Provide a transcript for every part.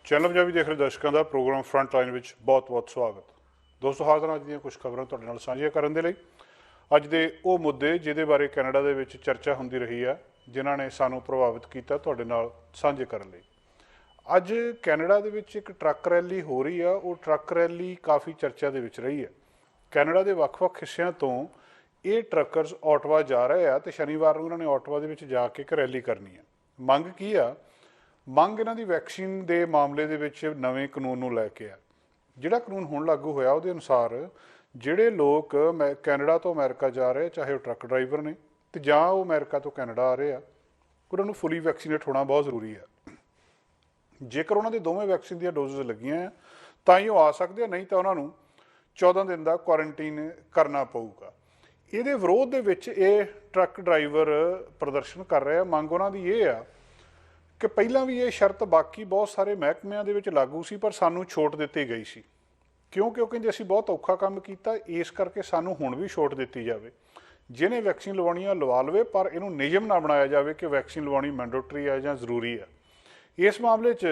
Channel Punjabi ਦੇਖ ਰਹੇ ਦਰਸ਼ਕਾਂ ਦਾ ਪ੍ਰੋਗਰਾਮ ਫਰੰਟ ਲਾਈਨ ਵਿੱਚ ਬਹੁਤ-ਬਹੁਤ ਸਵਾਗਤ। ਦੋਸਤੋ ਹਾਜ਼ਰ ਹਾਂ ਅੱਜ ਦੀਆਂ ਕੁਝ ਖਬਰਾਂ ਤੁਹਾਡੇ ਨਾਲ ਸਾਂਝੀਆਂ ਕਰਨ ਦੇ ਲਈ। ਅੱਜ ਦੇ ਉਹ ਮੁੱਦੇ ਜਿਹਦੇ ਬਾਰੇ ਕੈਨੇਡਾ ਦੇ ਵਿੱਚ ਚਰਚਾ ਹੁੰਦੀ ਰਹੀ ਹੈ, ਜਿਨ੍ਹਾਂ ਨੇ ਸਾਨੂੰ ਪ੍ਰਭਾਵਿਤ ਕੀਤਾ, ਤੁਹਾਡੇ ਨਾਲ ਸਾਂਝੇ ਕਰਨ ਲਈ। ਅੱਜ ਕੈਨੇਡਾ ਦੇ ਵਿੱਚ ਇੱਕ ਟਰੱਕ ਰੈਲੀ ਹੋ ਰਹੀ ਆ। ਉਹ ਟਰੱਕ ਰੈਲੀ ਕਾਫੀ ਚਰਚਾ ਦੇ ਵਿੱਚ ਰਹੀ ਹੈ। ਕੈਨੇਡਾ ਦੇ ਵੱਖ-ਵੱਖ ਹਿੱਸਿਆਂ ਤੋਂ ਇਹ ਟਰੱਕਰਸ ਆਟਵਾ ਜਾ ਰਹੇ ਆ ਤੇ ਸ਼ਨੀਵਾਰ ਨੂੰ ਉਹਨਾਂ ਨੇ ਆਟਵਾ ਦੇ ਵਿੱਚ ਜਾ ਕੇ ਇੱਕ ਰੈਲੀ ਕਰਨੀ ਆ। ਮੰਗ ਕੀ ਆ? ਮੰਗ ਇਹਨਾਂ ਦੀ ਵੈਕਸੀਨ ਦੇ ਮਾਮਲੇ ਦੇ ਵਿੱਚ ਨਵੇਂ ਕਾਨੂੰਨ ਨੂੰ ਲੈ ਕੇ ਆ। ਜਿਹੜਾ ਕਾਨੂੰਨ ਹੁਣ ਲਾਗੂ ਹੋਇਆ ਉਹਦੇ ਅਨੁਸਾਰ ਜਿਹੜੇ ਲੋਕ ਕੈਨੇਡਾ ਤੋਂ ਅਮਰੀਕਾ ਜਾ ਰਹੇ, ਚਾਹੇ ਉਹ ਟਰੱਕ ਡਰਾਈਵਰ ਨੇ ਤੇ ਜਾਂ ਉਹ ਅਮਰੀਕਾ ਤੋਂ ਕੈਨੇਡਾ ਆ ਰਹੇ ਆ, ਉਹਨਾਂ ਨੂੰ ਫੁੱਲੀ ਵੈਕਸੀਨੇਟ ਹੋਣਾ ਬਹੁਤ ਜ਼ਰੂਰੀ ਆ। ਜੇਕਰ ਉਹਨਾਂ ਦੇ ਦੋਵੇਂ ਵੈਕਸੀਨ ਦੀਆਂ ਡੋਜ਼ਸ ਲੱਗੀਆਂ ਆ ਤਾਂ ਹੀ ਉਹ ਆ ਸਕਦੇ ਆ, ਨਹੀਂ ਤਾਂ ਉਹਨਾਂ ਨੂੰ 14 ਦਿਨ ਦਾ ਕੁਆਰੰਟੀਨ ਕਰਨਾ ਪਊਗਾ। ਇਹਦੇ ਵਿਰੋਧ ਦੇ ਵਿੱਚ ਇਹ ਟਰੱਕ ਡਰਾਈਵਰ ਪ੍ਰਦਰਸ਼ਨ ਕਰ ਰਹੇ ਆ। ਮੰਗ ਉਹਨਾਂ ਦੀ ਇਹ ਆ ਕਿ ਪਹਿਲਾਂ ਵੀ ਇਹ ਸ਼ਰਤ ਬਾਕੀ ਬਹੁਤ ਸਾਰੇ ਮਹਿਕਮਿਆਂ ਦੇ ਵਿੱਚ ਲਾਗੂ ਸੀ, ਪਰ ਸਾਨੂੰ ਛੋਟ ਦਿੱਤੀ ਗਈ ਸੀ। ਕਿਉਂਕਿ ਉਹ ਕਹਿੰਦੇ ਅਸੀਂ ਬਹੁਤ ਔਖਾ ਕੰਮ ਕੀਤਾ, ਇਸ ਕਰਕੇ ਸਾਨੂੰ ਹੁਣ ਵੀ ਛੋਟ ਦਿੱਤੀ ਜਾਵੇ। ਜਿਹਨੇ ਵੈਕਸੀਨ ਲਵਾਉਣੀ ਆ ਲਵਾ ਲਵੇ, ਪਰ ਇਹਨੂੰ ਨਿਯਮ ਨਾ ਬਣਾਇਆ ਜਾਵੇ ਕਿ ਵੈਕਸੀਨ ਲਵਾਉਣੀ ਮੈਂਡੇਟਰੀ ਆ ਜਾਂ ਜ਼ਰੂਰੀ ਆ। ਇਸ ਮਾਮਲੇ 'ਚ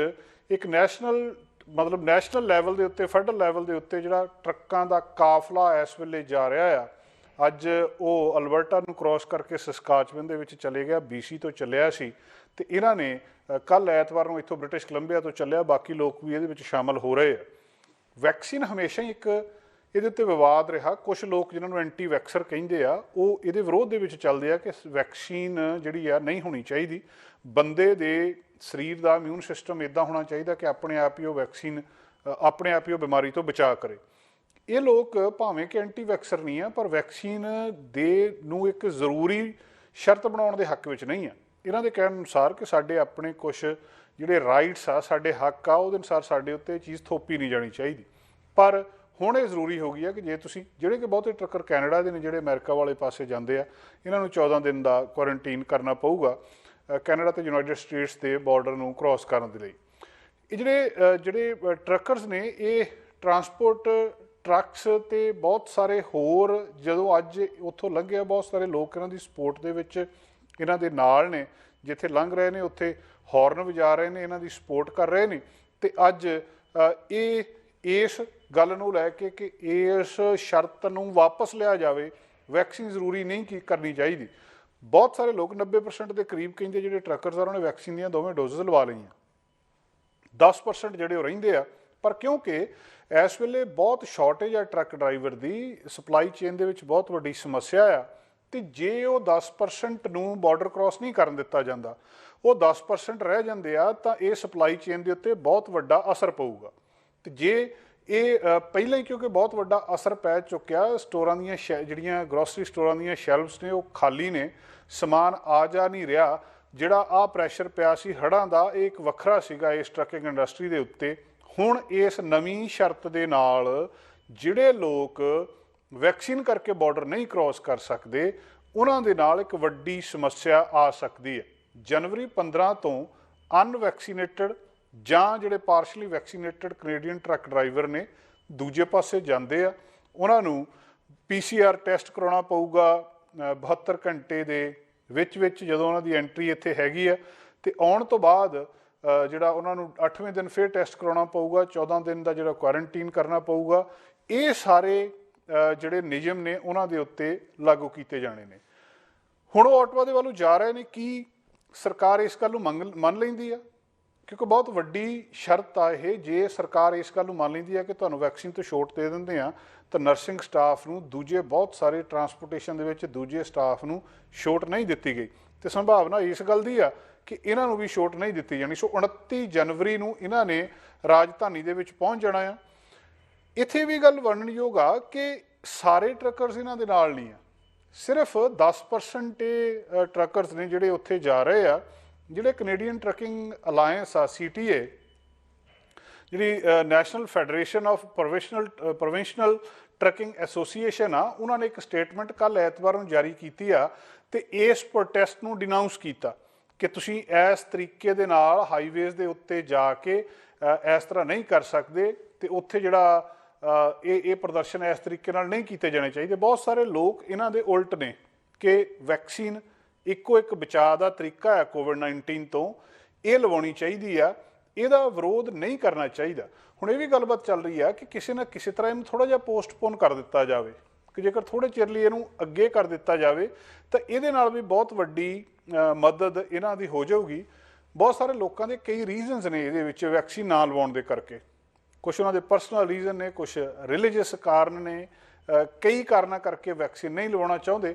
ਇੱਕ ਨੈਸ਼ਨਲ ਲੈਵਲ ਦੇ ਉੱਤੇ, ਫੈਡਰਲ ਲੈਵਲ ਦੇ ਉੱਤੇ ਜਿਹੜਾ ਟਰੱਕਾਂ ਦਾ ਕਾਫਲਾ ਇਸ ਵੇਲੇ ਜਾ ਰਿਹਾ ਆ, ਅੱਜ ਉਹ ਅਲਬਰਟਾ ਨੂੰ ਕ੍ਰੋਸ ਕਰਕੇ ਸਸਕਾਚਵਨ ਦੇ ਵਿੱਚ ਚਲੇ ਗਿਆ। BC ਤੋਂ ਚੱਲਿਆ ਸੀ ਤੇ ਇਹਨਾਂ ਨੇ ਕੱਲ੍ਹ ਐਤਵਾਰ ਨੂੰ ਇੱਥੋਂ ਬ੍ਰਿਟਿਸ਼ ਕੋਲੰਬੀਆ ਤੋਂ ਚੱਲਿਆ। ਬਾਕੀ ਲੋਕ ਵੀ ਇਹਦੇ ਵਿੱਚ ਸ਼ਾਮਲ ਹੋ ਰਹੇ ਆ। ਵੈਕਸੀਨ ਹਮੇਸ਼ਾ ਹੀ ਇੱਕ ਇਹਦੇ ਉੱਤੇ ਵਿਵਾਦ ਰਿਹਾ। ਕੁਛ ਲੋਕ ਜਿਨ੍ਹਾਂ ਨੂੰ ਐਂਟੀ ਵੈਕਸਰ ਕਹਿੰਦੇ ਆ, ਉਹ ਇਹਦੇ ਵਿਰੋਧ ਦੇ ਵਿੱਚ ਚੱਲਦੇ ਆ ਕਿ ਵੈਕਸੀਨ ਜਿਹੜੀ ਆ ਨਹੀਂ ਹੋਣੀ ਚਾਹੀਦੀ। ਬੰਦੇ ਦੇ ਸਰੀਰ ਦਾ ਇਮਿਊਨ ਸਿਸਟਮ ਇੱਦਾਂ ਹੋਣਾ ਚਾਹੀਦਾ ਕਿ ਆਪਣੇ ਆਪ ਹੀ ਉਹ ਬਿਮਾਰੀ ਤੋਂ ਬਚਾਅ ਕਰੇ। ਇਹ ਲੋਕ ਭਾਵੇਂ ਕਿ ਐਂਟੀ ਵੈਕਸਰ ਨਹੀਂ ਆ, ਪਰ ਵੈਕਸੀਨ ਦੇ ਨੂੰ ਇੱਕ ਜ਼ਰੂਰੀ ਸ਼ਰਤ ਬਣਾਉਣ ਦੇ ਹੱਕ ਵਿੱਚ ਨਹੀਂ ਆ। ਇਹਨਾਂ ਦੇ ਕਹਿਣ ਅਨੁਸਾਰ ਕਿ ਸਾਡੇ ਆਪਣੇ ਕੁਛ ਜਿਹੜੇ ਰਾਈਟਸ ਆ, ਸਾਡੇ ਹੱਕ ਆ, ਉਹਦੇ ਅਨੁਸਾਰ ਸਾਡੇ ਉੱਤੇ ਇਹ ਚੀਜ਼ ਥੋਪੀ ਨਹੀਂ ਜਾਣੀ ਚਾਹੀਦੀ। ਪਰ ਹੁਣ ਇਹ ਜ਼ਰੂਰੀ ਹੋ ਗਈ ਆ ਕਿ ਜੇ ਤੁਸੀਂ, ਜਿਹੜੇ ਕਿ ਬਹੁਤੇ ਟਰੱਕਰ ਕੈਨੇਡਾ ਦੇ ਨੇ ਜਿਹੜੇ ਅਮਰੀਕਾ ਵਾਲੇ ਪਾਸੇ ਜਾਂਦੇ ਆ, ਇਹਨਾਂ ਨੂੰ 14 ਦਿਨ ਦਾ ਕੁਆਰੰਟੀਨ ਕਰਨਾ ਪਊਗਾ ਕੈਨੇਡਾ ਤੇ ਯੂਨਾਈਟਿਡ ਸਟੇਟਸ ਦੇ ਬਾਰਡਰ ਨੂੰ ਕ੍ਰੋਸ ਕਰਨ ਦੇ ਲਈ। ਇਹ ਜਿਹੜੇ ਟਰੱਕਰਸ ਨੇ, ਇਹ ਟਰਾਂਸਪੋਰਟ ਟਰੱਕਸ ਤੇ ਬਹੁਤ ਸਾਰੇ ਹੋਰ, ਜਦੋਂ ਅੱਜ ਉੱਥੋਂ ਲੰਘਿਆ, ਬਹੁਤ ਸਾਰੇ ਲੋਕ ਇਹਨਾਂ ਦੀ ਸਪੋਰਟ ਦੇ ਵਿੱਚ ਇਹਨਾਂ ਦੇ ਨਾਲ ਨੇ। ਜਿੱਥੇ ਲੰਘ ਰਹੇ ਨੇ ਉੱਥੇ ਹੌਰਨ ਵਜਾ ਰਹੇ ਨੇ, ਇਹਨਾਂ ਦੀ ਸਪੋਰਟ ਕਰ ਰਹੇ ਨੇ। ਤੇ ਅੱਜ ਇਹ ਇਸ ਗੱਲ ਨੂੰ ਲੈ ਕੇ ਕਿ ਇਸ ਸ਼ਰਤ ਨੂੰ ਵਾਪਸ ਲਿਆ ਜਾਵੇ, ਵੈਕਸੀਨ ਜ਼ਰੂਰੀ ਨਹੀਂ ਕਰਨੀ ਚਾਹੀਦੀ। ਬਹੁਤ ਸਾਰੇ ਲੋਕ 90% ਦੇ ਕਰੀਬ ਕਹਿੰਦੇ ਜਿਹੜੇ ਟਰੱਕਰਸ ਆ ਉਹਨਾਂ ਨੇ ਵੈਕਸੀਨ ਦੀਆਂ ਦੋਵੇਂ ਡੋਜ਼ਸ ਲਵਾ ਲਈਆਂ। 10% ਜਿਹੜੇ ਉਹ ਰਹਿੰਦੇ ਆ। ਪਰ ਕਿਉਂਕਿ ਇਸ ਵੇਲੇ ਬਹੁਤ ਸ਼ਾਰਟੇਜ ਆ ਟਰੱਕ ਡਰਾਈਵਰ ਦੀ, ਸਪਲਾਈ ਚੇਨ ਦੇ ਵਿੱਚ ਬਹੁਤ ਵੱਡੀ ਸਮੱਸਿਆ ਆ, ਤੇ ਜੇ ਉਹ 10% ਨੂੰ ਬਾਰਡਰ ਕ੍ਰੋਸ ਨਹੀਂ ਕਰਨ ਦਿੱਤਾ ਜਾਂਦਾ, ਉਹ 10% ਰਹਿ ਜਾਂਦੇ ਆ, ਤਾਂ ਇਹ ਸਪਲਾਈ ਚੇਨ ਦੇ ਉੱਤੇ ਬਹੁਤ ਵੱਡਾ ਅਸਰ ਪਊਗਾ। ਤੇ ਜੇ ਇਹ ਪਹਿਲਾਂ ਹੀ, ਕਿਉਂਕਿ ਬਹੁਤ ਵੱਡਾ ਅਸਰ ਪੈ ਚੁੱਕਿਆ, ਸਟੋਰਾਂ ਦੀਆਂ ਜਿਹੜੀਆਂ ਗਰੋਸਰੀ ਸਟੋਰਾਂ ਦੀਆਂ ਸ਼ੈਲਫਸ ਨੇ ਉਹ ਖਾਲੀ ਨੇ, ਸਮਾਨ ਆ ਜਾ ਨਹੀਂ ਰਿਹਾ। ਜਿਹੜਾ ਆਹ ਪ੍ਰੈਸ਼ਰ ਪਿਆ ਸੀ ਹੜ੍ਹਾਂ ਦਾ, ਇਹ ਇੱਕ ਵੱਖਰਾ ਸੀਗਾ ਇਸ ਟਰੱਕਿੰਗ ਇੰਡਸਟਰੀ ਦੇ ਉੱਤੇ। ਹੁਣ ਇਸ ਨਵੀਂ ਸ਼ਰਤ ਦੇ ਨਾਲ ਜਿਹੜੇ ਲੋਕ ਵੈਕਸੀਨ ਕਰਕੇ ਬਾਰਡਰ ਨਹੀਂ ਕ੍ਰੋਸ ਕਰ ਸਕਦੇ, ਉਹਨਾਂ ਦੇ ਨਾਲ ਇੱਕ ਵੱਡੀ ਸਮੱਸਿਆ ਆ ਸਕਦੀ ਹੈ। ਜਨਵਰੀ 15 ਤੋਂ ਅਨਵੈਕਸੀਨੇਟਡ ਜਾਂ ਜਿਹੜੇ ਪਾਰਸ਼ਲੀ ਵੈਕਸੀਨੇਟਡ ਕੈਨੇਡੀਅਨ ਟਰੱਕ ਡਰਾਈਵਰ ਨੇ, ਦੂਜੇ ਪਾਸੇ ਜਾਂਦੇ ਆ, ਉਹਨਾਂ ਨੂੰ PCR ਟੈਸਟ ਕਰਾਉਣਾ ਪਊਗਾ 72 ਘੰਟੇ ਦੇ ਵਿੱਚ। ਜਦੋਂ ਉਹਨਾਂ ਦੀ ਐਂਟਰੀ ਇੱਥੇ ਹੈਗੀ ਆ, ਤੇ ਆਉਣ ਤੋਂ ਬਾਅਦ ਜਿਹੜਾ ਉਹਨਾਂ ਨੂੰ 8ਵੇਂ ਦਿਨ ਫਿਰ ਟੈਸਟ ਕਰਾਉਣਾ ਪਊਗਾ, 14 ਦਿਨ ਦਾ ਜਿਹੜਾ ਕੁਆਰੰਟੀਨ ਕਰਨਾ ਪਊਗਾ। ਇਹ ਸਾਰੇ ਜਿਹੜੇ ਨਿਯਮ ਨੇ ਉਹਨਾਂ ਦੇ ਉੱਤੇ ਲਾਗੂ ਕੀਤੇ ਜਾਣੇ ਨੇ। ਹੁਣ ਉਹ ਆਟਵਾ ਦੇ ਵੱਲੋਂ ਜਾ ਰਹੇ ਨੇ। ਕੀ ਸਰਕਾਰ ਇਸ ਗੱਲ ਨੂੰ ਮੰਨ ਲੈਂਦੀ ਆ? ਕਿਉਂਕਿ ਬਹੁਤ ਵੱਡੀ ਸ਼ਰਤ ਆ ਇਹ। ਜੇ ਸਰਕਾਰ ਇਸ ਗੱਲ ਨੂੰ ਮੰਨ ਲੈਂਦੀ ਆ ਕਿ ਤੁਹਾਨੂੰ ਵੈਕਸੀਨ ਤੋਂ ਛੋਟ ਦੇ ਦਿੰਦੇ ਆ, ਤਾਂ ਨਰਸਿੰਗ ਸਟਾਫ ਨੂੰ, ਦੂਜੇ ਬਹੁਤ ਸਾਰੇ ਟਰਾਂਸਪੋਰਟੇਸ਼ਨ ਦੇ ਵਿੱਚ ਦੂਜੇ ਸਟਾਫ ਨੂੰ ਛੋਟ ਨਹੀਂ ਦਿੱਤੀ ਗਈ, ਤੇ ਸੰਭਾਵਨਾ ਇਸ ਗੱਲ ਦੀ ਆ ਕਿ ਇਹਨਾਂ ਨੂੰ ਵੀ ਛੋਟ ਨਹੀਂ ਦਿੱਤੀ ਜਾਣੀ। ਸੋ 29 ਜਨਵਰੀ ਨੂੰ ਇਹਨਾਂ ਨੇ ਰਾਜਧਾਨੀ ਦੇ ਵਿੱਚ ਪਹੁੰਚ ਜਾਣਾ ਆ। ਇੱਥੇ ਵੀ ਗੱਲ ਵਰਣਨਯੋਗ ਆ ਕਿ ਸਾਰੇ ਟਰੱਕਰਸ ਇਹਨਾਂ ਦੇ ਨਾਲ ਨਹੀਂ ਆ। ਸਿਰਫ 10% ਟਰੱਕਰਸ ਨੇ ਜਿਹੜੇ ਉੱਥੇ ਜਾ ਰਹੇ ਆ। ਜਿਹੜੇ ਕੈਨੇਡੀਅਨ ਟਰੱਕਿੰਗ ਅਲਾਇੰਸ ਆ, CTA, ਜਿਹੜੀ national federation of ਪ੍ਰੋਵਿੰਸ਼ਨਲ trucking association ਆ, ਉਹਨਾਂ ਨੇ ਇੱਕ ਸਟੇਟਮੈਂਟ ਕੱਲ੍ਹ ਐਤਵਾਰ ਨੂੰ ਜਾਰੀ ਕੀਤੀ ਆ ਤੇ ਇਸ ਪ੍ਰੋਟੈਸਟ ਨੂੰ ਡਿਨਾਊਂਸ ਕੀਤਾ ਕਿ ਤੁਸੀਂ ਇਸ ਤਰੀਕੇ ਦੇ ਨਾਲ ਹਾਈਵੇਜ਼ ਦੇ ਉੱਤੇ ਜਾ ਕੇ ਇਸ ਤਰ੍ਹਾਂ ਨਹੀਂ ਕਰ ਸਕਦੇ, ਤੇ ਉੱਥੇ ਜਿਹੜਾ ਇਹ ਪ੍ਰਦਰਸ਼ਨ ਇਸ ਤਰੀਕੇ ਨਾਲ ਨਹੀਂ ਕੀਤੇ ਜਾਣੇ ਚਾਹੀਦੇ। ਬਹੁਤ ਸਾਰੇ ਲੋਕ ਇਹਨਾਂ ਦੇ ਉਲਟ ਨੇ ਕਿ ਵੈਕਸੀਨ ਇੱਕੋ ਇੱਕ ਬਚਾਅ ਦਾ ਤਰੀਕਾ ਹੈ ਕੋਵਿਡ-19 ਤੋਂ, ਇਹ ਲਵਾਉਣੀ ਚਾਹੀਦੀ ਆ। ਇਹਦਾ ਵਿਰੋਧ ਨਹੀਂ ਕਰਨਾ ਚਾਹੀਦਾ। ਹੁਣ ਇਹ ਵੀ ਗੱਲਬਾਤ ਚੱਲ ਰਹੀ ਹੈ ਕਿ ਕਿਸੇ ਨਾ ਕਿਸੇ ਤਰ੍ਹਾਂ ਇਹਨੂੰ ਥੋੜ੍ਹਾ ਜਿਹਾ ਪੋਸਟਪੋਨ ਕਰ ਦਿੱਤਾ ਜਾਵੇ, ਕਿ ਜੇਕਰ ਥੋੜ੍ਹੇ ਚਿਰ ਲਈ ਇਹਨੂੰ ਅੱਗੇ ਕਰ ਦਿੱਤਾ ਜਾਵੇ ਤਾਂ ਇਹਦੇ ਨਾਲ ਵੀ ਬਹੁਤ ਵੱਡੀ ਮਦਦ ਇਹਨਾਂ ਦੀ ਹੋ ਜਾਊਗੀ। ਬਹੁਤ ਸਾਰੇ ਲੋਕਾਂ ਦੇ ਕਈ ਰੀਜ਼ਨਸ ਨੇ ਇਹਦੇ ਵਿੱਚ ਵੈਕਸੀਨ ਨਾ ਲਵਾਉਣ ਦੇ ਕਰਕੇ। ਕੁਛ ਉਹਨਾਂ ਦੇ ਪਰਸਨਲ ਰੀਜ਼ਨ ਨੇ, ਕੁਛ ਰਿਲੀਜੀਅਸ ਕਾਰਨ ਨੇ, ਕਈ ਕਾਰਨਾਂ ਕਰਕੇ ਵੈਕਸੀਨ ਨਹੀਂ ਲਵਾਉਣਾ ਚਾਹੁੰਦੇ।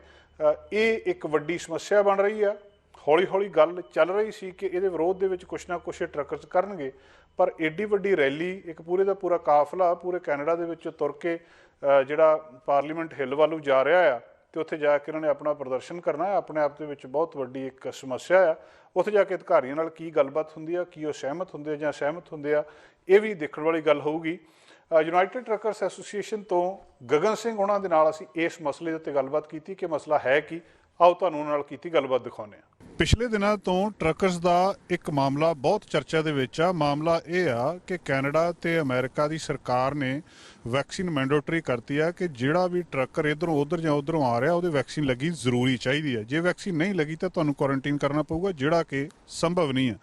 ਇਹ ਇੱਕ ਵੱਡੀ ਸਮੱਸਿਆ ਬਣ ਰਹੀ ਆ। ਹੌਲੀ ਹੌਲੀ ਗੱਲ ਚੱਲ ਰਹੀ ਸੀ ਕਿ ਇਹਦੇ ਵਿਰੋਧ ਦੇ ਵਿੱਚ ਕੁਛ ਨਾ ਕੁਛ ਟਰੱਕਰਸ ਕਰਨਗੇ, ਪਰ ਏਡੀ ਵੱਡੀ ਰੈਲੀ, ਇੱਕ ਪੂਰੇ ਦਾ ਪੂਰਾ ਕਾਫਲਾ ਪੂਰੇ ਕੈਨੇਡਾ ਦੇ ਵਿੱਚ ਤੁਰ ਕੇ ਜਿਹੜਾ ਪਾਰਲੀਮੈਂਟ ਹਿੱਲ ਵੱਲ ਨੂੰ ਜਾ ਰਿਹਾ ਆ ਤੇ ਉੱਥੇ ਜਾ ਕੇ ਇਹਨਾਂ ਨੇ ਆਪਣਾ ਪ੍ਰਦਰਸ਼ਨ ਕਰਨਾ ਹੈ, ਆਪਣੇ ਆਪ ਦੇ ਵਿੱਚ ਬਹੁਤ ਵੱਡੀ ਇੱਕ ਸਮੱਸਿਆ ਆ। ਉੱਥੇ ਜਾ ਕੇ ਅਧਿਕਾਰੀਆਂ ਨਾਲ ਕੀ ਗੱਲਬਾਤ ਹੁੰਦੀ ਆ, ਕੀ ਉਹ ਸਹਿਮਤ ਹੁੰਦੇ ਆ ਜਾਂ ਅਸਹਿਮਤ ਹੁੰਦੇ ਆ, ਇਹ ਵੀ ਦੇਖਣ ਵਾਲੀ ਗੱਲ ਹੋਊਗੀ। ਯੂਨਾਈਟਿਡ ਟਰੱਕਰਸ ਐਸੋਸੀਏਸ਼ਨ ਤੋਂ ਗਗਨ ਸਿੰਘ ਉਹਨਾਂ ਦੇ ਨਾਲ ਅਸੀਂ ਇਸ ਮਸਲੇ ਦੇ ਉੱਤੇ ਗੱਲਬਾਤ ਕੀਤੀ ਕਿ ਮਸਲਾ ਹੈ ਕੀ। ਆਓ ਤੁਹਾਨੂੰ ਉਹਨਾਂ ਨਾਲ ਕੀਤੀ ਗੱਲਬਾਤ ਦਿਖਾਉਂਦੇ ਹਾਂ। ਪਿਛਲੇ ਦਿਨਾਂ ਤੋਂ ਟਰੱਕਰਸ ਦਾ ਇੱਕ ਮਾਮਲਾ ਬਹੁਤ ਚਰਚਾ ਦੇ ਵਿੱਚ ਆ। ਮਾਮਲਾ ਇਹ ਆ ਕਿ ਕੈਨੇਡਾ ਤੇ ਅਮਰੀਕਾ ਦੀ ਸਰਕਾਰ ਨੇ ਵੈਕਸੀਨ ਮੈਂਡੇਟਰੀ ਕਰਤੀ ਆ ਕਿ ਜਿਹੜਾ ਵੀ ਟਰੱਕਰ ਇੱਧਰੋਂ ਉੱਧਰ ਜਾਂ ਉੱਧਰੋਂ ਆ ਰਿਹਾ ਉਹਦੇ ਵੈਕਸੀਨ ਲੱਗੀ ਜ਼ਰੂਰੀ ਚਾਹੀਦੀ ਹੈ। ਜੇ ਵੈਕਸੀਨ ਨਹੀਂ ਲੱਗੀ ਤਾਂ ਤੁਹਾਨੂੰ ਕੁਆਰੰਟਾਈਨ ਕਰਨਾ ਪਊਗਾ, ਜਿਹੜਾ ਕਿ ਸੰਭਵ ਨਹੀਂ ਹੈ।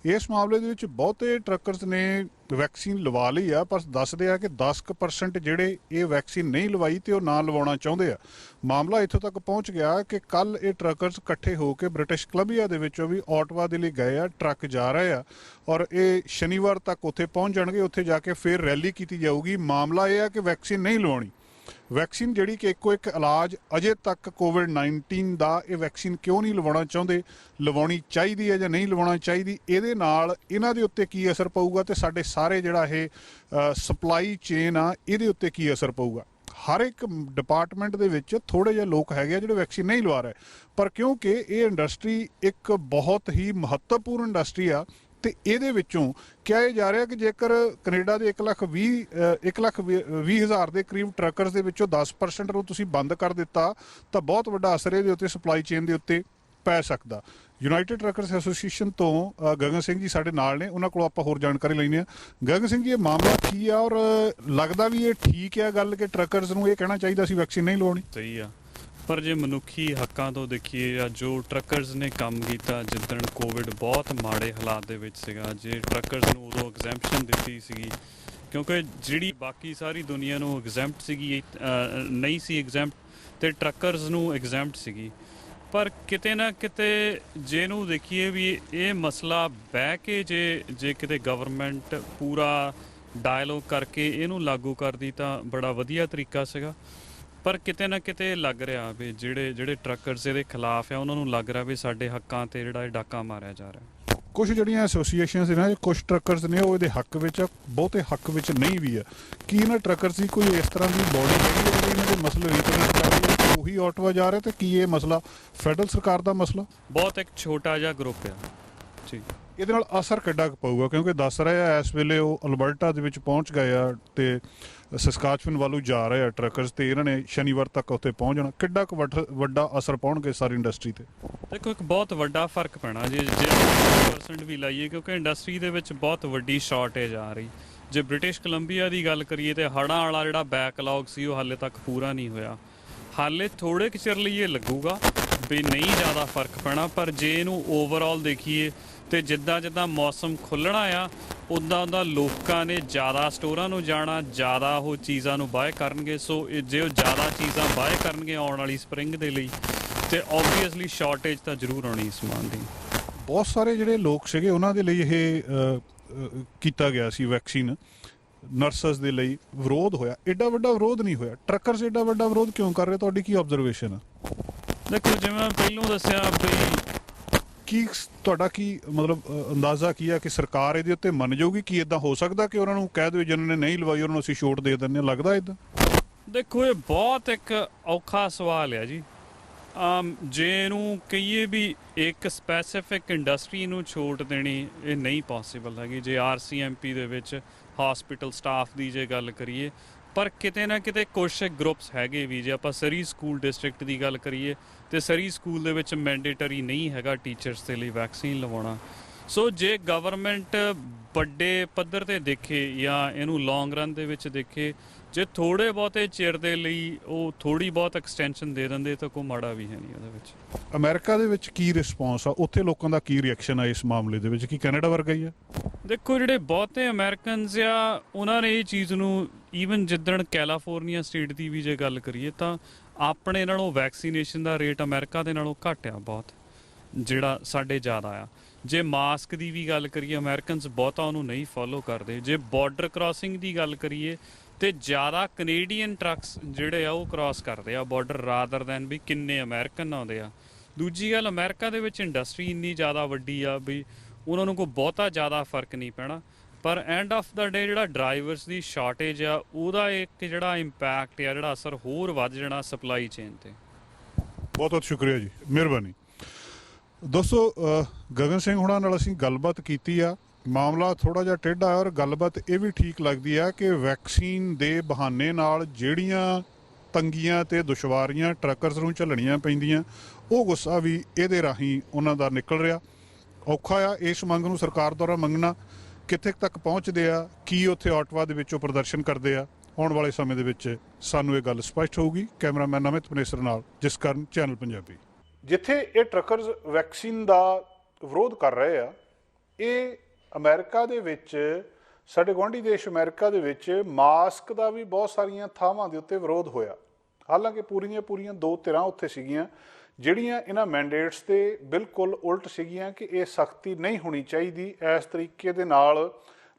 ਇਸ ਮਾਮਲੇ ਦੇ ਵਿੱਚ ਬਹੁਤੇ ਟਰੱਕਰਸ ਨੇ ਵੈਕਸੀਨ ਲਵਾ ਲਈ ਆ, ਪਰ ਦੱਸਦੇ ਆ ਕਿ 10% ਜਿਹੜੇ ਇਹ ਵੈਕਸੀਨ ਨਹੀਂ ਲਵਾਈ ਤੇ ਉਹ ਨਾ ਲਵਾਉਣਾ ਚਾਹੁੰਦੇ ਆ। ਮਾਮਲਾ ਇੱਥੋਂ ਤੱਕ ਪਹੁੰਚ ਗਿਆ ਕਿ ਕੱਲ ਇਹ ਟਰੱਕਰਸ ਇਕੱਠੇ ਹੋ ਕੇ ਬ੍ਰਿਟਿਸ਼ ਕੋਲੰਬੀਆ ਦੇ ਵਿੱਚੋਂ ਵੀ ਓਟਵਾ ਦੇ ਲਈ ਗਏ ਆ। ਟਰੱਕ ਜਾ ਰਹੇ ਆ ਔਰ ਇਹ ਸ਼ਨੀਵਾਰ ਤੱਕ ਉੱਥੇ ਪਹੁੰਚ ਜਾਣਗੇ। ਉੱਥੇ ਜਾ ਕੇ ਫਿਰ ਰੈਲੀ ਕੀਤੀ ਜਾਊਗੀ। ਮਾਮਲਾ ਇਹ ਆ ਕਿ ਵੈਕਸੀਨ ਨਹੀਂ ਲਵਾਉਣੀ। ਵੈਕਸੀਨ ਜਿਹੜੀ ਕਿ ਇੱਕੋ ਇੱਕ ਇਲਾਜ ਅਜੇ ਤੱਕ ਕੋਵਿਡ-19 ਦਾ, ਇਹ ਵੈਕਸੀਨ ਕਿਉਂ ਨਹੀਂ ਲਵਾਉਣਾ ਚਾਹੁੰਦੇ, ਲਵਾਉਣੀ ਚਾਹੀਦੀ ਹੈ ਜਾਂ ਨਹੀਂ ਲਵਾਉਣਾ ਚਾਹੀਦੀ, ਇਹਦੇ ਨਾਲ ਇਹਨਾਂ ਦੇ ਉੱਤੇ ਕੀ ਅਸਰ ਪਊਗਾ ਤੇ ਸਾਡੇ ਸਾਰੇ ਜਿਹੜਾ ਇਹ ਸਪਲਾਈ ਚੇਨ ਆ ਇਹਦੇ ਉੱਤੇ ਕੀ ਅਸਰ ਪਊਗਾ। ਹਰ ਇੱਕ ਡਿਪਾਰਟਮੈਂਟ ਦੇ ਵਿੱਚ ਥੋੜ੍ਹੇ ਜਿਹੇ ਲੋਕ ਹੈਗੇ ਆ ਜਿਹੜੇ ਵੈਕਸੀਨ ਨਹੀਂ ਲਵਾ ਰਹੇ, ਪਰ ਕਿਉਂਕਿ ਇਹ ਇੰਡਸਟਰੀ ਇੱਕ ਬਹੁਤ ਹੀ ਮਹੱਤਵਪੂਰਨ ਇੰਡਸਟਰੀ ਆ ਤੇ ਇਹਦੇ ਵਿੱਚੋਂ ਕਿਹਾ ਜਾ ਰਿਹਾ ਕਿ ਜੇਕਰ ਕੈਨੇਡਾ ਦੇ 1,20,000 ਦੇ ਕਰੀਬ ਟਰੱਕਰਸ ਦੇ ਵਿੱਚੋਂ 10% ਨੂੰ ਤੁਸੀਂ ਬੰਦ ਕਰ ਦਿੱਤਾ ਤਾਂ ਬਹੁਤ ਵੱਡਾ ਅਸਰ ਇਹਦੇ ਉੱਤੇ ਸਪਲਾਈ ਚੇਨ ਦੇ ਉੱਤੇ ਪੈ ਸਕਦਾ। ਯੂਨਾਈਟਿਡ ਟਰੱਕਰਸ ਐਸੋਸੀਏਸ਼ਨ ਤੋਂ ਗਗਨ ਸਿੰਘ ਜੀ ਸਾਡੇ ਨਾਲ ਨੇ, ਉਹਨਾਂ ਕੋਲੋਂ ਆਪਾਂ ਹੋਰ ਜਾਣਕਾਰੀ ਲੈਂਦੇ ਹਾਂ। ਗਗਨ ਸਿੰਘ ਜੀ, ਇਹ ਮਾਮਲਾ ਕੀ ਆ ਔਰ ਲੱਗਦਾ ਵੀ ਇਹ ਠੀਕ ਆ ਗੱਲ ਕਿ ਟਰੱਕਰਸ ਨੂੰ ਇਹ ਕਹਿਣਾ ਚਾਹੀਦਾ ਸੀ ਵੈਕਸੀਨ ਨਹੀਂ ਲਵਾਉਣੀ? ਸਹੀ ਆ, ਪਰ ਜੇ ਮਨੁੱਖੀ ਹੱਕਾਂ ਤੋਂ ਦੇਖੀਏ ਜਾਂ ਜੋ ਟਰੱਕਰਸ ਨੇ ਕੰਮ ਕੀਤਾ ਜਿੱਦਣ ਕੋਵਿਡ ਬਹੁਤ ਮਾੜੇ ਹਾਲਾਤ ਦੇ ਵਿੱਚ ਸੀਗਾ, ਜੇ ਟਰੱਕਰਸ ਨੂੰ ਉਦੋਂ ਐਗਜ਼ੈਂਪਸ਼ਨ ਦਿੱਤੀ ਸੀਗੀ ਕਿਉਂਕਿ ਜਿਹੜੀ ਬਾਕੀ ਸਾਰੀ ਦੁਨੀਆ ਨੂੰ ਐਗਜ਼ੈਂਪਟ ਸੀਗੀ ਨਹੀਂ ਸੀ ਐਗਜ਼ੈਂਪਟ, ਤੇ ਟਰੱਕਰਸ ਨੂੰ ਐਗਜ਼ੈਂਪਟ ਸੀਗੀ। ਪਰ ਕਿਤੇ ਨਾ ਕਿਤੇ ਜੇ ਇਹਨੂੰ ਦੇਖੀਏ ਵੀ ਇਹ ਮਸਲਾ ਬਹਿ ਕੇ ਜੇ ਕਿਤੇ ਗਵਰਨਮੈਂਟ ਪੂਰਾ ਡਾਇਲੋਗ ਕਰਕੇ ਇਹਨੂੰ ਲਾਗੂ ਕਰਦੀ ਤਾਂ ਬੜਾ ਵਧੀਆ ਤਰੀਕਾ ਸੀਗਾ। ਪਰ ਕਿਤੇ ਨਾ ਕਿਤੇ ਲੱਗ ਰਿਹਾ ਵੀ ਜਿਹੜੇ ਟਰੱਕਰਸ ਇਹਦੇ ਖਿਲਾਫ ਆ ਉਹਨਾਂ ਨੂੰ ਲੱਗ ਰਿਹਾ ਵੀ ਸਾਡੇ ਹੱਕਾਂ ਤੇ ਜਿਹੜਾ ਇਹ ਡਾਕਾ ਮਾਰਿਆ ਜਾ ਰਿਹਾ। ਕੁਛ ਜਿਹੜੀਆਂ ਐਸੋਸੀਏਸ਼ਨਸ ਨੇ, ਕੁਛ ਟਰੱਕਰਸ ਨੇ ਉਹ ਇਹਦੇ ਹੱਕ ਵਿੱਚ ਆ, ਬਹੁਤੇ ਹੱਕ ਵਿੱਚ ਨਹੀਂ ਵੀ ਆ। ਕੀ ਇਹਨਾਂ ਟਰੱਕਰਸ ਦੀ ਕੋਈ ਇਸ ਤਰ੍ਹਾਂ ਦੀ ਬੋਡੀ ਹੈਗੀ ਹੈ ਜਿਹੜੀ ਇਹਨਾਂ ਦੇ ਮਸਲੇ ਰਿਪਰੈਜ਼ੈਂਟ ਕਰ ਰਹੀ ਹੈ? ਉਹੀ ਓਟਵਾ ਜਾ ਰਿਹਾ ਤੇ ਕੀ ਇਹ ਮਸਲਾ ਫੈਡਰਲ ਸਰਕਾਰ ਦਾ ਮਸਲਾ? ਬਹੁਤ ਇੱਕ ਛੋਟਾ ਜਿਹਾ ਗਰੁੱਪ ਆ ਜੀ। ਇਹਦੇ ਨਾਲ ਅਸਰ ਕਿੱਡਾ ਕੁ ਪਊਗਾ? ਕਿਉਂਕਿ ਦੱਸ ਰਹੇ ਆ ਇਸ ਵੇਲੇ ਉਹ ਅਲਬਰਟਾ ਦੇ ਵਿੱਚ ਪਹੁੰਚ ਗਏ ਆ ਤੇ ਸਸਕਾਚਵਨ ਵੱਲੋਂ ਜਾ ਰਹੇ ਆ ਟਰੱਕਰਸ ਤੇ ਇਹਨਾਂ ਨੇ ਸ਼ਨੀਵਾਰ ਤੱਕ ਉੱਥੇ ਪਹੁੰਚ ਜਾਣਾ। ਕਿੱਡਾ ਕੁ ਵੱਡਾ ਅਸਰ ਪਾਉਣਗੇ ਸਾਰੀ ਇੰਡਸਟਰੀ ਤੇ? ਦੇਖੋ, ਇੱਕ ਬਹੁਤ ਵੱਡਾ ਫਰਕ ਪੈਣਾ ਜੇ 10% ਵੀ ਲਾਈਏ, ਕਿਉਂਕਿ ਇੰਡਸਟਰੀ ਦੇ ਵਿੱਚ ਬਹੁਤ ਵੱਡੀ ਸ਼ਾਰਟੇਜ ਆ ਰਹੀ। ਜੇ ਬ੍ਰਿਟਿਸ਼ ਕੋਲੰਬੀਆ ਦੀ ਗੱਲ ਕਰੀਏ ਤੇ ਹੜ੍ਹਾਂ ਵਾਲਾ ਜਿਹੜਾ ਬੈਕਲੌਗ ਸੀ ਉਹ ਹਾਲੇ ਤੱਕ ਪੂਰਾ ਨਹੀਂ ਹੋਇਆ। ਹਾਲੇ ਥੋੜ੍ਹੇ ਕੁ ਚਿਰ ਲਈ ਇਹ ਲੱਗੂਗਾ ਵੀ ਨਹੀਂ ਜ਼ਿਆਦਾ ਫਰਕ ਪੈਣਾ, ਪਰ ਜੇ ਇਹਨੂੰ ਓਵਰਆਲ ਦੇਖੀਏ ਤੇ ਜਿੱਦਾਂ ਮੌਸਮ ਖੁੱਲ੍ਹਣਾ ਆ ਉੱਦਾਂ ਲੋਕਾਂ ਨੇ ਜ਼ਿਆਦਾ ਸਟੋਰਾਂ ਨੂੰ ਜਾਣਾ, ਜ਼ਿਆਦਾ ਉਹ ਚੀਜ਼ਾਂ ਨੂੰ ਬਾਏ ਕਰਨਗੇ। ਸੋ ਜੇ ਉਹ ਜ਼ਿਆਦਾ ਚੀਜ਼ਾਂ ਬਾਏ ਕਰਨਗੇ ਆਉਣ ਵਾਲੀ ਸਪਰਿੰਗ ਦੇ ਲਈ ਤੇ ਓਬਵੀਅਸਲੀ ਸ਼ਾਰਟੇਜ ਤਾਂ ਜ਼ਰੂਰ ਆਉਣੀ ਸਮਾਨ ਦੀ। ਬਹੁਤ ਸਾਰੇ ਜਿਹੜੇ ਲੋਕ ਸੀਗੇ ਉਹਨਾਂ ਦੇ ਲਈ ਇਹ ਕੀਤਾ ਗਿਆ ਸੀ ਵੈਕਸੀਨ, ਨਰਸਸ ਦੇ ਲਈ ਵਿਰੋਧ ਹੋਇਆ। ਐਡਾ ਵੱਡਾ ਵਿਰੋਧ ਨਹੀਂ ਹੋਇਆ। ਟਰੱਕਰਸ ਐਡਾ ਵੱਡਾ ਵਿਰੋਧ ਕਿਉਂ ਕਰ ਰਹੇ? ਤੁਹਾਡੀ ਕੀ ਆਬਜ਼ਰਵੇਸ਼ਨ ਆ? ਦੇਖੋ, ਜਿਵੇਂ ਮੈਂ ਪਹਿਲਾਂ ਦੱਸਿਆ ਬਈ ਕੀ ਤੁਹਾਡਾ ਕੀ ਮਤਲਬ ਅੰਦਾਜ਼ਾ ਕੀ ਆ ਕਿ ਸਰਕਾਰ ਇਹਦੇ ਉੱਤੇ ਮੰਨ ਜਾਊਗੀ? ਕੀ ਇਦਾਂ ਹੋ ਸਕਦਾ ਕਿ ਉਹਨਾਂ ਨੂੰ ਕਹਿ ਦੇਵੇ ਜਿਹਨਾਂ ਨੇ ਨਹੀਂ ਲਵਾਈ ਉਹਨਾਂ ਨੂੰ ਅਸੀਂ ਛੋਟ ਦੇ ਦਿੰਦੇ ਹਾਂ? ਲੱਗਦਾ ਇਦਾਂ? ਦੇਖੋ, ਇਹ ਬਹੁਤ ਇੱਕ ਔਖਾ ਸਵਾਲ ਆ ਜੀ। ਜੇ ਇਹਨੂੰ ਕਹੀਏ ਵੀ ਇੱਕ ਸਪੈਸੀਫਿਕ ਇੰਡਸਟਰੀ ਨੂੰ ਛੋਟ ਦੇਣੀ ਇਹ ਨਹੀਂ ਪੋਸੀਬਲ ਹੈਗੀ। ਜੇ RCMP ਦੇ ਵਿੱਚ ਹੌਸਪੀਟਲ ਸਟਾਫ ਦੀ ਜੇ ਗੱਲ ਕਰੀਏ, ਪਰ ਕਿਤੇ ਨਾ ਕਿਤੇ ਕੁਛ ਗਰੁੱਪਸ ਹੈਗੇ ਵੀ। ਜੇ ਆਪਾਂ ਸਰੀ ਸਕੂਲ ਡਿਸਟ੍ਰਿਕਟ ਦੀ ਗੱਲ ਕਰੀਏ ਤੇ ਸਰੀ ਸਕੂਲ ਦੇ ਵਿੱਚ ਮੈਂਡੇਟਰੀ ਨਹੀਂ ਹੈਗਾ ਟੀਚਰਸ ਦੇ ਲਈ ਵੈਕਸੀਨ ਲਵਾਉਣਾ। ਸੋ ਜੇ ਗਵਰਨਮੈਂਟ ਵੱਡੇ ਪੱਧਰ ਤੇ ਦੇਖੇ ਜਾਂ ਇਹਨੂੰ ਲੌਂਗ ਰਨ ਦੇ ਵਿੱਚ ਦੇਖੇ ਜੇ ਥੋੜ੍ਹੇ ਬਹੁਤੇ ਚਿਰ ਦੇ ਲਈ ਉਹ ਥੋੜ੍ਹੀ ਬਹੁਤ ਐਕਸਟੈਂਸ਼ਨ ਦੇ ਦਿੰਦੇ ਤਾਂ ਕੋਈ ਮਾੜਾ ਵੀ ਹੈ ਨਹੀਂ ਉਹਦੇ ਵਿੱਚ। ਅਮਰੀਕਾ ਦੇ ਵਿੱਚ ਕੀ ਰਿਸਪੌਂਸ ਆ, ਉੱਥੇ ਲੋਕਾਂ ਦਾ ਕੀ ਰਿਐਕਸ਼ਨ ਆ ਇਸ ਮਾਮਲੇ ਦੇ ਵਿੱਚ? ਕੀ ਕੈਨੇਡਾ ਵਰਗਾ ਹੀ ਆ? ਦੇਖੋ ਜਿਹੜੇ ਬਹੁਤੇ ਅਮਰੀਕਨਸ ਆ ਉਹਨਾਂ ਨੇ ਇਹ ਚੀਜ਼ ਨੂੰ ਈਵਨ ਜਿੱਦਣ ਕੈਲੀਫੋਰਨੀਆ ਸਟੇਟ ਦੀ ਵੀ ਜੇ ਗੱਲ ਕਰੀਏ ਤਾਂ ਆਪਣੇ ਨਾਲੋਂ ਵੈਕਸੀਨੇਸ਼ਨ ਦਾ ਰੇਟ ਅਮਰੀਕਾ ਦੇ ਨਾਲੋਂ ਘੱਟ ਆ ਬਹੁਤ, ਜਿਹੜਾ ਸਾਡੇ ਜ਼ਿਆਦਾ ਆ। ਜੇ ਮਾਸਕ ਦੀ ਵੀ ਗੱਲ ਕਰੀਏ ਅਮਰੀਕਨਸ ਬਹੁਤਾ ਉਹਨੂੰ ਨਹੀਂ ਫੋਲੋ ਕਰਦੇ। ਜੇ ਬਾਰਡਰ ਕ੍ਰਾਸਿੰਗ ਦੀ ਗੱਲ ਕਰੀਏ ਤੇ ਜ਼ਿਆਦਾ ਕੈਨੇਡੀਅਨ ਟਰੱਕਸ ਜਿਹੜੇ ਆ ਉਹ ਕ੍ਰਾਸ ਕਰਦੇ ਆ ਬਾਰਡਰ ਰਾਦਰ ਦੈਨ ਵੀ ਕਿੰਨੇ ਅਮਰੀਕਨ ਆਉਂਦੇ ਆ। ਦੂਜੀ ਗੱਲ ਅਮਰੀਕਾ ਦੇ ਵਿੱਚ ਇੰਡਸਟਰੀ ਇੰਨੀ ਜ਼ਿਆਦਾ ਵੱਡੀ ਆ ਵੀ ਉਹਨਾਂ ਨੂੰ ਕੋਈ ਬਹੁਤਾ ਜ਼ਿਆਦਾ ਫਰਕ ਨਹੀਂ ਪੈਣਾ। ਪਰ ਐਂਡ ਆਫ ਦਾ ਡੇ ਜਿਹੜਾ ਡਰਾਈਵਰਸ ਦੀ ਸ਼ਾਰਟੇਜ ਆ ਉਹਦਾ ਇੱਕ ਜਿਹੜਾ ਇੰਪੈਕਟ ਆ, ਜਿਹੜਾ ਅਸਰ ਹੋਰ ਵੱਧ ਜਾਣਾ ਸਪਲਾਈ ਚੇਨ ਤੇ। ਬਹੁਤ ਬਹੁਤ ਸ਼ੁਕਰੀਆ ਜੀ, ਮਿਹਰਬਾਨੀ। ਦੋਸਤੋ, ਗਗਨ ਸਿੰਘ ਹੁਣਾਂ ਨਾਲ ਅਸੀਂ ਗੱਲਬਾਤ ਕੀਤੀ ਆ। ਮਾਮਲਾ ਥੋੜ੍ਹਾ ਜਿਹਾ ਟੇਢਾ ਹੈ ਔਰ ਗੱਲਬਾਤ ਇਹ ਵੀ ਠੀਕ ਲੱਗਦੀ ਆ ਕਿ ਵੈਕਸੀਨ ਦੇ ਬਹਾਨੇ ਨਾਲ ਜਿਹੜੀਆਂ ਤੰਗੀਆਂ ਤੇ ਦੁਸ਼ਵਾਰੀਆਂ ਟਰੱਕਰਸ ਨੂੰ ਝੱਲਣੀਆਂ ਪੈਂਦੀਆਂ, ਉਹ ਗੁੱਸਾ ਵੀ ਇਹਦੇ ਰਾਹੀਂ ਉਹਨਾਂ ਦਾ ਨਿਕਲ ਰਿਹਾ। ਔਖਾ ਆ ਇਸ ਮੰਗ ਨੂੰ ਸਰਕਾਰ ਦੁਆਰਾ ਮੰਗਣਾ, ਕਿੱਥੇ ਤੱਕ ਪਹੁੰਚਦੇ ਆ, ਕੀ ਉੱਥੇ ਆਟਵਾ ਦੇ ਵਿੱਚ ਉਹ ਪ੍ਰਦਰਸ਼ਨ ਕਰਦੇ ਆ। ਆਉਣ ਵਾਲੇ ਸਮੇਂ ਦੇ ਵਿੱਚ ਸਾਨੂੰ ਇਹ ਗੱਲ ਸਪਸ਼ਟ ਹੋਊਗੀ। ਕੈਮਰਾਮੈਨ ਅਮਿਤ ਪਨੇਸਰ ਨਾਲ ਜਸਕਰਨ, ਚੈਨਲ ਪੰਜਾਬੀ। ਜਿੱਥੇ ਇਹ ਟਰੱਕਰਸ ਵੈਕਸੀਨ ਦਾ ਵਿਰੋਧ ਕਰ ਰਹੇ ਆ, ਇਹ ਅਮਰੀਕਾ ਦੇ ਵਿੱਚ, ਸਾਡੇ ਗੁਆਂਢੀ ਦੇਸ਼ ਅਮਰੀਕਾ ਦੇ ਵਿੱਚ ਮਾਸਕ ਦਾ ਵੀ ਬਹੁਤ ਸਾਰੀਆਂ ਥਾਵਾਂ ਦੇ ਉੱਤੇ ਵਿਰੋਧ ਹੋਇਆ। ਹਾਲਾਂਕਿ ਪੂਰੀਆਂ ਦੋ ਧਿਰਾਂ ਉੱਥੇ ਸੀਗੀਆਂ ਜਿਹੜੀਆਂ ਇਹਨਾਂ ਮੈਂਡੇਟਸ ਦੇ ਬਿਲਕੁਲ ਉਲਟ ਸੀਗੀਆਂ ਕਿ ਇਹ ਸਖਤੀ ਨਹੀਂ ਹੋਣੀ ਚਾਹੀਦੀ, ਇਸ ਤਰੀਕੇ ਦੇ ਨਾਲ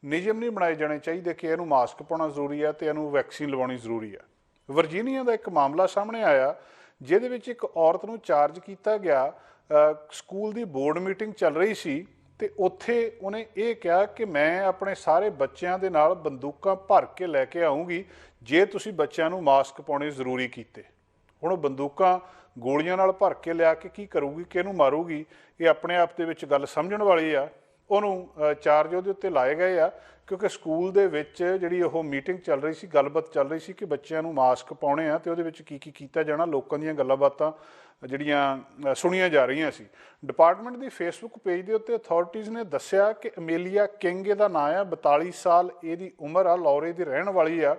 ਨਿਯਮ ਨਹੀਂ ਬਣਾਏ ਜਾਣੇ ਚਾਹੀਦੇ ਕਿ ਇਹਨੂੰ ਮਾਸਕ ਪਾਉਣਾ ਜ਼ਰੂਰੀ ਆ ਤੇ ਇਹਨੂੰ ਵੈਕਸੀਨ ਲਵਾਉਣੀ ਜ਼ਰੂਰੀ ਆ। ਵਰਜੀਨੀਆ ਦਾ ਇੱਕ ਮਾਮਲਾ ਸਾਹਮਣੇ ਆਇਆ ਜਿਹਦੇ ਵਿੱਚ ਇੱਕ ਔਰਤ ਨੂੰ ਚਾਰਜ ਕੀਤਾ ਗਿਆ। ਸਕੂਲ ਦੀ ਬੋਰਡ ਮੀਟਿੰਗ ਚੱਲ ਰਹੀ ਸੀ ਤੇ ਉੱਥੇ ਉਹਨੇ ਇਹ ਕਿਹਾ ਕਿ ਮੈਂ ਆਪਣੇ ਸਾਰੇ ਬੱਚਿਆਂ ਦੇ ਨਾਲ ਬੰਦੂਕਾਂ ਭਰ ਕੇ ਲੈ ਕੇ ਆਊਂਗੀ ਜੇ ਤੁਸੀਂ ਬੱਚਿਆਂ ਨੂੰ ਮਾਸਕ ਪਾਉਣੇ ਜ਼ਰੂਰੀ ਕੀਤੇ। ਹੁਣ ਉਹ ਬੰਦੂਕਾਂ ਗੋਲੀਆਂ ਨਾਲ ਭਰ ਕੇ ਲਿਆ ਕੇ ਕੀ ਕਰੂਗੀ, ਕਿਹਨੂੰ ਮਾਰੂਗੀ, ਇਹ ਆਪਣੇ ਆਪ ਦੇ ਵਿੱਚ ਗੱਲ ਸਮਝਣ ਵਾਲੀ ਆ। ਉਹਨੂੰ ਚਾਰਜ ਉਹਦੇ ਉੱਤੇ ਲਾਏ ਗਏ ਆ ਕਿਉਂਕਿ ਸਕੂਲ ਦੇ ਵਿੱਚ ਜਿਹੜੀ ਉਹ ਮੀਟਿੰਗ ਚੱਲ ਰਹੀ ਸੀ, ਗੱਲਬਾਤ ਚੱਲ ਰਹੀ ਸੀ ਕਿ ਬੱਚਿਆਂ ਨੂੰ ਮਾਸਕ ਪਾਉਣੇ ਆ ਤੇ ਉਹਦੇ ਵਿੱਚ ਕੀ ਕੀਤਾ ਜਾਣਾ। ਲੋਕਾਂ ਦੀਆਂ ਗੱਲਾਂ ਬਾਤਾਂ ਜਿਹੜੀਆਂ ਸੁਣੀਆਂ ਜਾ ਰਹੀਆਂ ਸੀ। ਡਿਪਾਰਟਮੈਂਟ ਦੀ ਫੇਸਬੁੱਕ ਪੇਜ ਦੇ ਉੱਤੇ ਅਥਾਰਟੀਜ਼ ਨੇ ਦੱਸਿਆ ਕਿ ਅਮੇਲੀਆ ਕਿੰਗ ਇਹਦਾ ਨਾਂ ਆ, 42 ਸਾਲ ਇਹਦੀ ਉਮਰ ਆ, ਲੌਰੇ ਦੀ ਰਹਿਣ ਵਾਲੀ ਆ।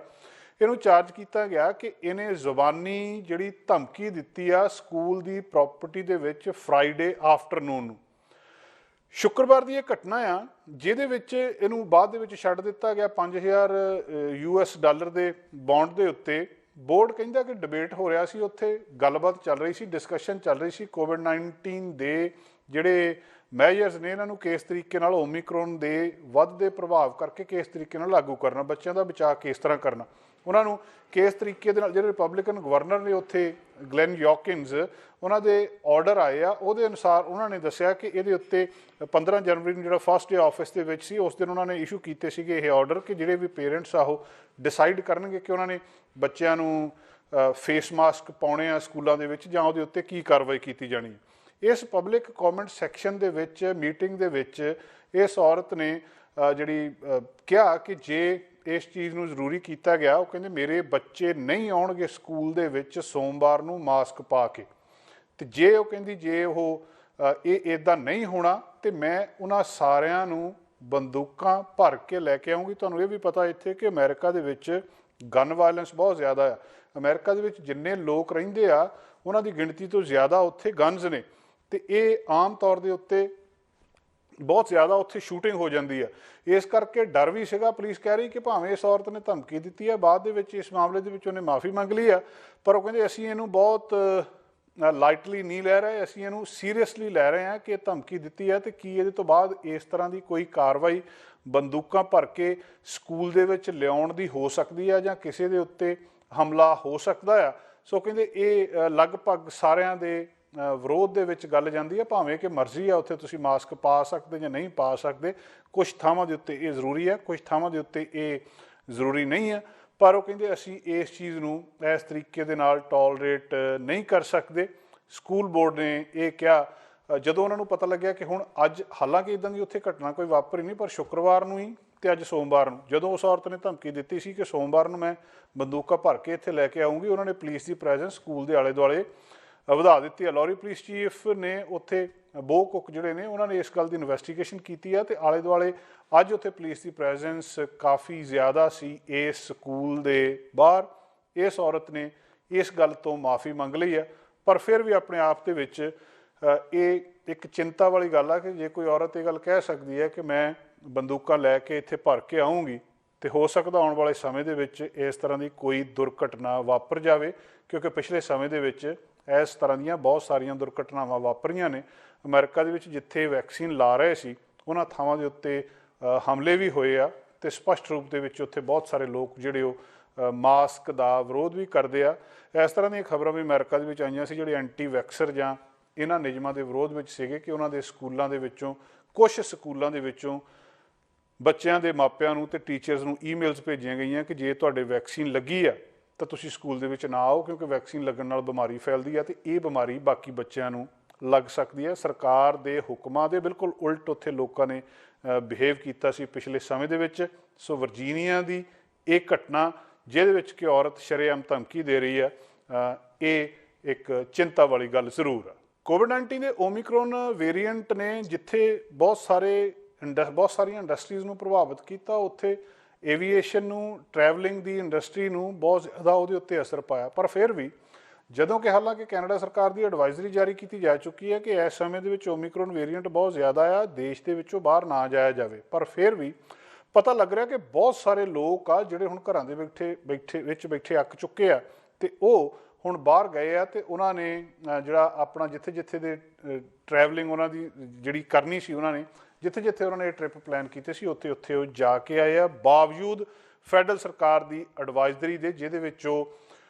ਇਹਨੂੰ ਚਾਰਜ ਕੀਤਾ ਗਿਆ ਕਿ ਇਹਨੇ ਜ਼ੁਬਾਨੀ ਜਿਹੜੀ ਧਮਕੀ ਦਿੱਤੀ ਆ ਸਕੂਲ ਦੀ ਪ੍ਰਾਪਰਟੀ ਦੇ ਵਿੱਚ ਫਰਾਈਡੇ ਆਫਟਰਨੂਨ ਨੂੰ। ਸ਼ੁੱਕਰਵਾਰ ਦੀ ਇਹ ਘਟਨਾ ਆ ਜਿਹਦੇ ਵਿੱਚ ਇਹਨੂੰ ਬਾਅਦ ਦੇ ਵਿੱਚ ਛੱਡ ਦਿੱਤਾ ਗਿਆ $5000 ਦੇ ਬੌਂਡ ਦੇ ਉੱਤੇ। ਬੋਰਡ ਕਹਿੰਦਾ ਕਿ ਡਿਬੇਟ ਹੋ ਰਿਹਾ ਸੀ, ਉੱਥੇ ਗੱਲਬਾਤ ਚੱਲ ਰਹੀ ਸੀ, ਡਿਸਕਸ਼ਨ ਚੱਲ ਰਹੀ ਸੀ ਕੋਵਿਡ-19 ਦੇ ਜਿਹੜੇ ਮੈਜਰਸ ਨੇ ਇਹਨਾਂ ਨੂੰ ਕਿਸ ਤਰੀਕੇ ਨਾਲ ਓਮਿਕਰੋਨ ਦੇ ਵੱਧਦੇ ਪ੍ਰਭਾਵ ਕਰਕੇ ਕਿਸ ਤਰੀਕੇ ਨਾਲ ਲਾਗੂ ਕਰਨਾ, ਬੱਚਿਆਂ ਦਾ ਬਚਾਅ ਕਿਸ ਤਰ੍ਹਾਂ ਕਰਨਾ, ਉਹਨਾਂ ਨੂੰ ਕਿਸ ਤਰੀਕੇ ਦੇ ਨਾਲ। ਜਿਹੜੇ ਰਿਪਬਲਿਕਨ ਗਵਰਨਰ ਨੇ ਉੱਥੇ ਗਲੈਨ ਯਾਕਿਨਸ, ਉਹਨਾਂ ਦੇ ਆਰਡਰ ਆਏ ਆ, ਉਹਦੇ ਅਨੁਸਾਰ ਉਹਨਾਂ ਨੇ ਦੱਸਿਆ ਕਿ ਇਹਦੇ ਉੱਤੇ 15 ਜਨਵਰੀ ਨੂੰ ਜਿਹੜਾ ਫਸਟ ਡੇ ਆਫਿਸ ਦੇ ਵਿੱਚ ਸੀ ਉਸ ਦਿਨ ਉਹਨਾਂ ਨੇ ਇਸ਼ੂ ਕੀਤੇ ਸੀਗੇ ਇਹ ਆਰਡਰ ਕਿ ਜਿਹੜੇ ਵੀ ਪੇਰੈਂਟਸ ਆ ਉਹ ਡਿਸਾਈਡ ਕਰਨਗੇ ਕਿ ਉਹਨਾਂ ਨੇ ਬੱਚਿਆਂ ਨੂੰ ਫੇਸ ਮਾਸਕ ਪਾਉਣੇ ਆ ਸਕੂਲਾਂ ਦੇ ਵਿੱਚ ਜਾਂ ਉਹਦੇ ਉੱਤੇ ਕੀ ਕਾਰਵਾਈ ਕੀਤੀ ਜਾਣੀ ਹੈ। ਇਸ ਪਬਲਿਕ ਕਮੈਂਟ ਸੈਕਸ਼ਨ ਦੇ ਵਿੱਚ ਮੀਟਿੰਗ ਦੇ ਵਿੱਚ ਇਸ ਔਰਤ ਨੇ ਜਿਹੜੀ ਕਿਹਾ ਕਿ ਜੇ ਇਸ ਚੀਜ਼ ਨੂੰ ਜ਼ਰੂਰੀ ਕੀਤਾ ਗਿਆ, ਉਹ ਕਹਿੰਦੇ ਮੇਰੇ ਬੱਚੇ ਨਹੀਂ ਆਉਣਗੇ ਸਕੂਲ ਦੇ ਵਿੱਚ ਸੋਮਵਾਰ ਨੂੰ ਮਾਸਕ ਪਾ ਕੇ, ਤੇ ਜੇ ਉਹ ਕਹਿੰਦੀ ਜੇ ਉਹ ਇਹ ਇੱਦਾਂ ਨਹੀਂ ਹੋਣਾ ਤੇ ਮੈਂ ਉਹਨਾਂ ਸਾਰਿਆਂ ਨੂੰ ਬੰਦੂਕਾਂ ਭਰ ਕੇ ਲੈ ਕੇ ਆਉਂਗੀ। ਤੁਹਾਨੂੰ ਇਹ ਵੀ ਪਤਾ ਇੱਥੇ ਕਿ ਅਮਰੀਕਾ ਦੇ ਵਿੱਚ ਗਨ ਵਾਇਲੈਂਸ ਬਹੁਤ ਜ਼ਿਆਦਾ ਆ। ਅਮਰੀਕਾ ਦੇ ਵਿੱਚ ਜਿੰਨੇ ਲੋਕ ਰਹਿੰਦੇ ਆ ਉਹਨਾਂ ਦੀ ਗਿਣਤੀ ਤੋਂ ਜ਼ਿਆਦਾ ਉੱਥੇ ਗਨਜ਼ ਨੇ ਤੇ ਇਹ ਆਮ ਤੌਰ ਦੇ ਉੱਤੇ ਬਹੁਤ ਜ਼ਿਆਦਾ ਉੱਥੇ ਸ਼ੂਟਿੰਗ ਹੋ ਜਾਂਦੀ ਆ। ਇਸ ਕਰਕੇ ਡਰ ਵੀ ਸੀਗਾ। ਪੁਲਿਸ ਕਹਿ ਰਹੀ ਕਿ ਭਾਵੇਂ ਇਸ ਔਰਤ ਨੇ ਧਮਕੀ ਦਿੱਤੀ ਹੈ, ਬਾਅਦ ਦੇ ਵਿੱਚ ਇਸ ਮਾਮਲੇ ਦੇ ਵਿੱਚ ਉਹਨੇ ਮਾਫੀ ਮੰਗ ਲਈ ਆ, ਪਰ ਉਹ ਕਹਿੰਦੇ ਅਸੀਂ ਇਹਨੂੰ ਬਹੁਤ ਲਾਈਟਲੀ ਨਹੀਂ ਲੈ ਰਹੇ, ਅਸੀਂ ਇਹਨੂੰ ਸੀਰੀਅਸਲੀ ਲੈ ਰਹੇ ਹਾਂ ਕਿ ਇਹ ਧਮਕੀ ਦਿੱਤੀ ਹੈ ਤੇ ਕੀ ਇਹਦੇ ਤੋਂ ਬਾਅਦ ਇਸ ਤਰ੍ਹਾਂ ਦੀ ਕੋਈ ਕਾਰਵਾਈ ਬੰਦੂਕਾਂ ਭਰ ਕੇ ਸਕੂਲ ਦੇ ਵਿੱਚ ਲਿਆਉਣ ਦੀ ਹੋ ਸਕਦੀ ਆ ਜਾਂ ਕਿਸੇ ਦੇ ਉੱਤੇ ਹਮਲਾ ਹੋ ਸਕਦਾ ਆ। ਸੋ ਕਹਿੰਦੇ ਇਹ ਲਗਭਗ ਸਾਰਿਆਂ ਦੇ ਵਿਰੋਧ ਦੇ ਵਿੱਚ ਗੱਲ ਜਾਂਦੀ ਹੈ। ਭਾਵੇਂ ਕਿ ਮਰਜ਼ੀ ਆ ਉੱਥੇ ਤੁਸੀਂ ਮਾਸਕ ਪਾ ਸਕਦੇ ਜਾਂ ਨਹੀਂ ਪਾ ਸਕਦੇ, ਕੁਛ ਥਾਵਾਂ ਦੇ ਉੱਤੇ ਇਹ ਜ਼ਰੂਰੀ ਹੈ, ਕੁਛ ਥਾਵਾਂ ਦੇ ਉੱਤੇ ਇਹ ਜ਼ਰੂਰੀ ਨਹੀਂ ਹੈ। ਪਰ ਉਹ ਕਹਿੰਦੇ ਅਸੀਂ ਇਸ ਚੀਜ਼ ਨੂੰ ਇਸ ਤਰੀਕੇ ਦੇ ਨਾਲ ਟੋਲਰੇਟ ਨਹੀਂ ਕਰ ਸਕਦੇ। ਸਕੂਲ ਬੋਰਡ ਨੇ ਇਹ ਕਿਹਾ ਜਦੋਂ ਉਹਨਾਂ ਨੂੰ ਪਤਾ ਲੱਗਿਆ ਕਿ ਹੁਣ ਅੱਜ, ਹਾਲਾਂਕਿ ਇੱਦਾਂ ਦੀ ਉੱਥੇ ਘਟਨਾ ਕੋਈ ਵਾਪਰੀ ਨਹੀਂ, ਪਰ ਸ਼ੁੱਕਰਵਾਰ ਨੂੰ ਹੀ ਤੇ ਅੱਜ ਸੋਮਵਾਰ ਨੂੰ ਜਦੋਂ ਉਸ ਔਰਤ ਨੇ ਧਮਕੀ ਦਿੱਤੀ ਸੀ ਕਿ ਸੋਮਵਾਰ ਨੂੰ ਮੈਂ ਬੰਦੂਕਾਂ ਭਰ ਕੇ ਇੱਥੇ ਲੈ ਕੇ ਆਊਂਗੀ, ਉਹਨਾਂ ਨੇ ਪੁਲਿਸ ਦੀ ਪ੍ਰੈਜ਼ੈਂਸ ਸਕੂਲ ਦੇ ਆਲੇ ਦੁਆਲੇ ਵਧਾ ਦਿੱਤੀ ਹੈ। ਲਾਹੌਰੀ ਪੁਲਿਸ ਚੀਫ ਨੇ ਉੱਥੇ ਬੋ ਕੁੱਕ ਜਿਹੜੇ ਨੇ ਉਹਨਾਂ ਨੇ ਇਸ ਗੱਲ ਦੀ ਇਨਵੈਸਟੀਗੇਸ਼ਨ ਕੀਤੀ ਹੈ, ਅਤੇ ਆਲੇ ਦੁਆਲੇ ਅੱਜ ਉੱਥੇ ਪੁਲਿਸ ਦੀ ਪ੍ਰੈਜ਼ੈਂਸ ਕਾਫੀ ਜ਼ਿਆਦਾ ਸੀ ਇਸ ਸਕੂਲ ਦੇ ਬਾਹਰ। ਇਸ ਔਰਤ ਨੇ ਇਸ ਗੱਲ ਤੋਂ ਮਾਫੀ ਮੰਗ ਲਈ ਹੈ, ਪਰ ਫਿਰ ਵੀ ਆਪਣੇ ਆਪ ਦੇ ਵਿੱਚ ਇਹ ਇੱਕ ਚਿੰਤਾ ਵਾਲੀ ਗੱਲ ਆ ਕਿ ਜੇ ਕੋਈ ਔਰਤ ਇਹ ਗੱਲ ਕਹਿ ਸਕਦੀ ਹੈ ਕਿ ਮੈਂ ਬੰਦੂਕਾਂ ਲੈ ਕੇ ਇੱਥੇ ਭਰ ਕੇ ਆਊਂਗੀ, ਤੇ ਹੋ ਸਕਦਾ ਆਉਣ ਵਾਲੇ ਸਮੇਂ ਦੇ ਵਿੱਚ ਇਸ ਤਰ੍ਹਾਂ ਦੀ ਕੋਈ ਦੁਰਘਟਨਾ ਵਾਪਰ ਜਾਵੇ, ਕਿਉਂਕਿ ਪਿਛਲੇ ਸਮੇਂ ਦੇ ਵਿੱਚ ਇਸ ਤਰ੍ਹਾਂ ਦੀਆਂ ਬਹੁਤ ਸਾਰੀਆਂ ਦੁਰਘਟਨਾਵਾਂ ਵਾਪਰੀਆਂ ਨੇ। ਅਮਰੀਕਾ ਦੇ ਵਿੱਚ ਜਿੱਥੇ ਵੈਕਸੀਨ ਲਾ ਰਹੇ ਸੀ ਉਹਨਾਂ ਥਾਵਾਂ ਦੇ ਉੱਤੇ ਹਮਲੇ ਵੀ ਹੋਏ ਆ, ਅਤੇ ਸਪਸ਼ਟ ਰੂਪ ਦੇ ਵਿੱਚ ਉੱਥੇ ਬਹੁਤ ਸਾਰੇ ਲੋਕ ਜਿਹੜੇ ਉਹ ਮਾਸਕ ਦਾ ਵਿਰੋਧ ਵੀ ਕਰਦੇ ਆ। ਇਸ ਤਰ੍ਹਾਂ ਦੀਆਂ ਖਬਰਾਂ ਵੀ ਅਮਰੀਕਾ ਦੇ ਵਿੱਚ ਆਈਆਂ ਸੀ ਜਿਹੜੇ ਐਂਟੀ ਵੈਕਸਰ ਜਾਂ ਇਹਨਾਂ ਨਿਯਮਾਂ ਦੇ ਵਿਰੋਧ ਵਿੱਚ ਸੀਗੇ, ਕਿ ਉਹਨਾਂ ਦੇ ਸਕੂਲਾਂ ਦੇ ਵਿੱਚੋਂ ਕੁਛ ਸਕੂਲਾਂ ਦੇ ਵਿੱਚੋਂ ਬੱਚਿਆਂ ਦੇ ਮਾਪਿਆਂ ਨੂੰ ਤੇ ਟੀਚਰਸ ਨੂੰ ਈਮੇਲਸ ਭੇਜੀਆਂ ਗਈਆਂ ਕਿ ਜੇ ਤੁਹਾਡੇ ਵੈਕਸੀਨ ਲੱਗੀ ਆ ਤਾਂ ਤੁਸੀਂ ਸਕੂਲ ਦੇ ਵਿੱਚ ਨਾ ਆਓ, ਕਿਉਂਕਿ ਵੈਕਸੀਨ ਲੱਗਣ ਨਾਲ ਬਿਮਾਰੀ ਫੈਲਦੀ ਆ ਅਤੇ ਇਹ ਬਿਮਾਰੀ ਬਾਕੀ ਬੱਚਿਆਂ ਨੂੰ ਲੱਗ ਸਕਦੀ ਹੈ। ਸਰਕਾਰ ਦੇ ਹੁਕਮਾਂ ਦੇ ਬਿਲਕੁਲ ਉਲਟ ਉੱਥੇ ਲੋਕਾਂ ਨੇ ਬਿਹੇਵ ਕੀਤਾ ਸੀ ਪਿਛਲੇ ਸਮੇਂ ਦੇ ਵਿੱਚ। ਸੋ ਵਰਜੀਨੀਆ ਦੀ ਇਹ ਘਟਨਾ ਜਿਹਦੇ ਵਿੱਚ ਕਿ ਔਰਤ ਸ਼ਰੇਆਮ ਧਮਕੀ ਦੇ ਰਹੀ ਹੈ, ਇਹ ਇੱਕ ਚਿੰਤਾ ਵਾਲੀ ਗੱਲ ਜ਼ਰੂਰ ਆ। ਕੋਵਿਡ-19 ਦੇ ਓਮਿਕਰੋਨ ਵੇਰੀਐਂਟ ਨੇ ਜਿੱਥੇ ਬਹੁਤ ਸਾਰੀਆਂ ਇੰਡਸਟਰੀਜ਼ ਨੂੰ ਪ੍ਰਭਾਵਿਤ ਕੀਤਾ, ਉੱਥੇ ਏਵੀਏਸ਼ਨ ਨੂੰ, ਟਰੈਵਲਿੰਗ ਦੀ ਇੰਡਸਟਰੀ ਨੂੰ ਬਹੁਤ ਜ਼ਿਆਦਾ ਉਹਦੇ ਉੱਤੇ ਅਸਰ ਪਾਇਆ। ਪਰ ਫਿਰ ਵੀ ਜਦੋਂ ਕਿ ਹਾਲਾਂਕਿ ਕੈਨੇਡਾ ਸਰਕਾਰ ਦੀ ਐਡਵਾਈਜ਼ਰੀ ਜਾਰੀ ਕੀਤੀ ਜਾ ਚੁੱਕੀ ਹੈ ਕਿ ਇਸ ਸਮੇਂ ਦੇ ਵਿੱਚ ਓਮਿਕਰੋਨ ਵੇਰੀਐਂਟ ਬਹੁਤ ਜ਼ਿਆਦਾ ਆ, ਦੇਸ਼ ਦੇ ਵਿੱਚੋਂ ਬਾਹਰ ਨਾ ਜਾਇਆ ਜਾਵੇ, ਪਰ ਫਿਰ ਵੀ ਪਤਾ ਲੱਗ ਰਿਹਾ ਕਿ ਬਹੁਤ ਸਾਰੇ ਲੋਕ ਆ ਜਿਹੜੇ ਹੁਣ ਘਰਾਂ ਦੇ ਬੈਠੇ ਅੱਕ ਚੁੱਕੇ ਆ, ਅਤੇ ਉਹ ਹੁਣ ਬਾਹਰ ਗਏ ਆ, ਅਤੇ ਉਹਨਾਂ ਨੇ ਜਿਹੜਾ ਆਪਣਾ ਜਿੱਥੇ ਦੇ ਟਰੈਵਲਿੰਗ ਉਹਨਾਂ ਦੀ ਜਿਹੜੀ ਕਰਨੀ ਸੀ, ਉਹਨਾਂ ਨੇ ਜਿੱਥੇ ਉਹਨਾਂ ਨੇ ਟ੍ਰਿਪ ਪਲਾਨ ਕੀਤੇ ਸੀ ਉੱਥੇ ਉਹ ਜਾ ਕੇ ਆਏ ਆ, ਬਾਵਜੂਦ ਫੈਡਰਲ ਸਰਕਾਰ ਦੀ ਐਡਵਾਈਜ਼ਰੀ ਦੇ, ਜਿਹਦੇ ਵਿੱਚ ਉਹ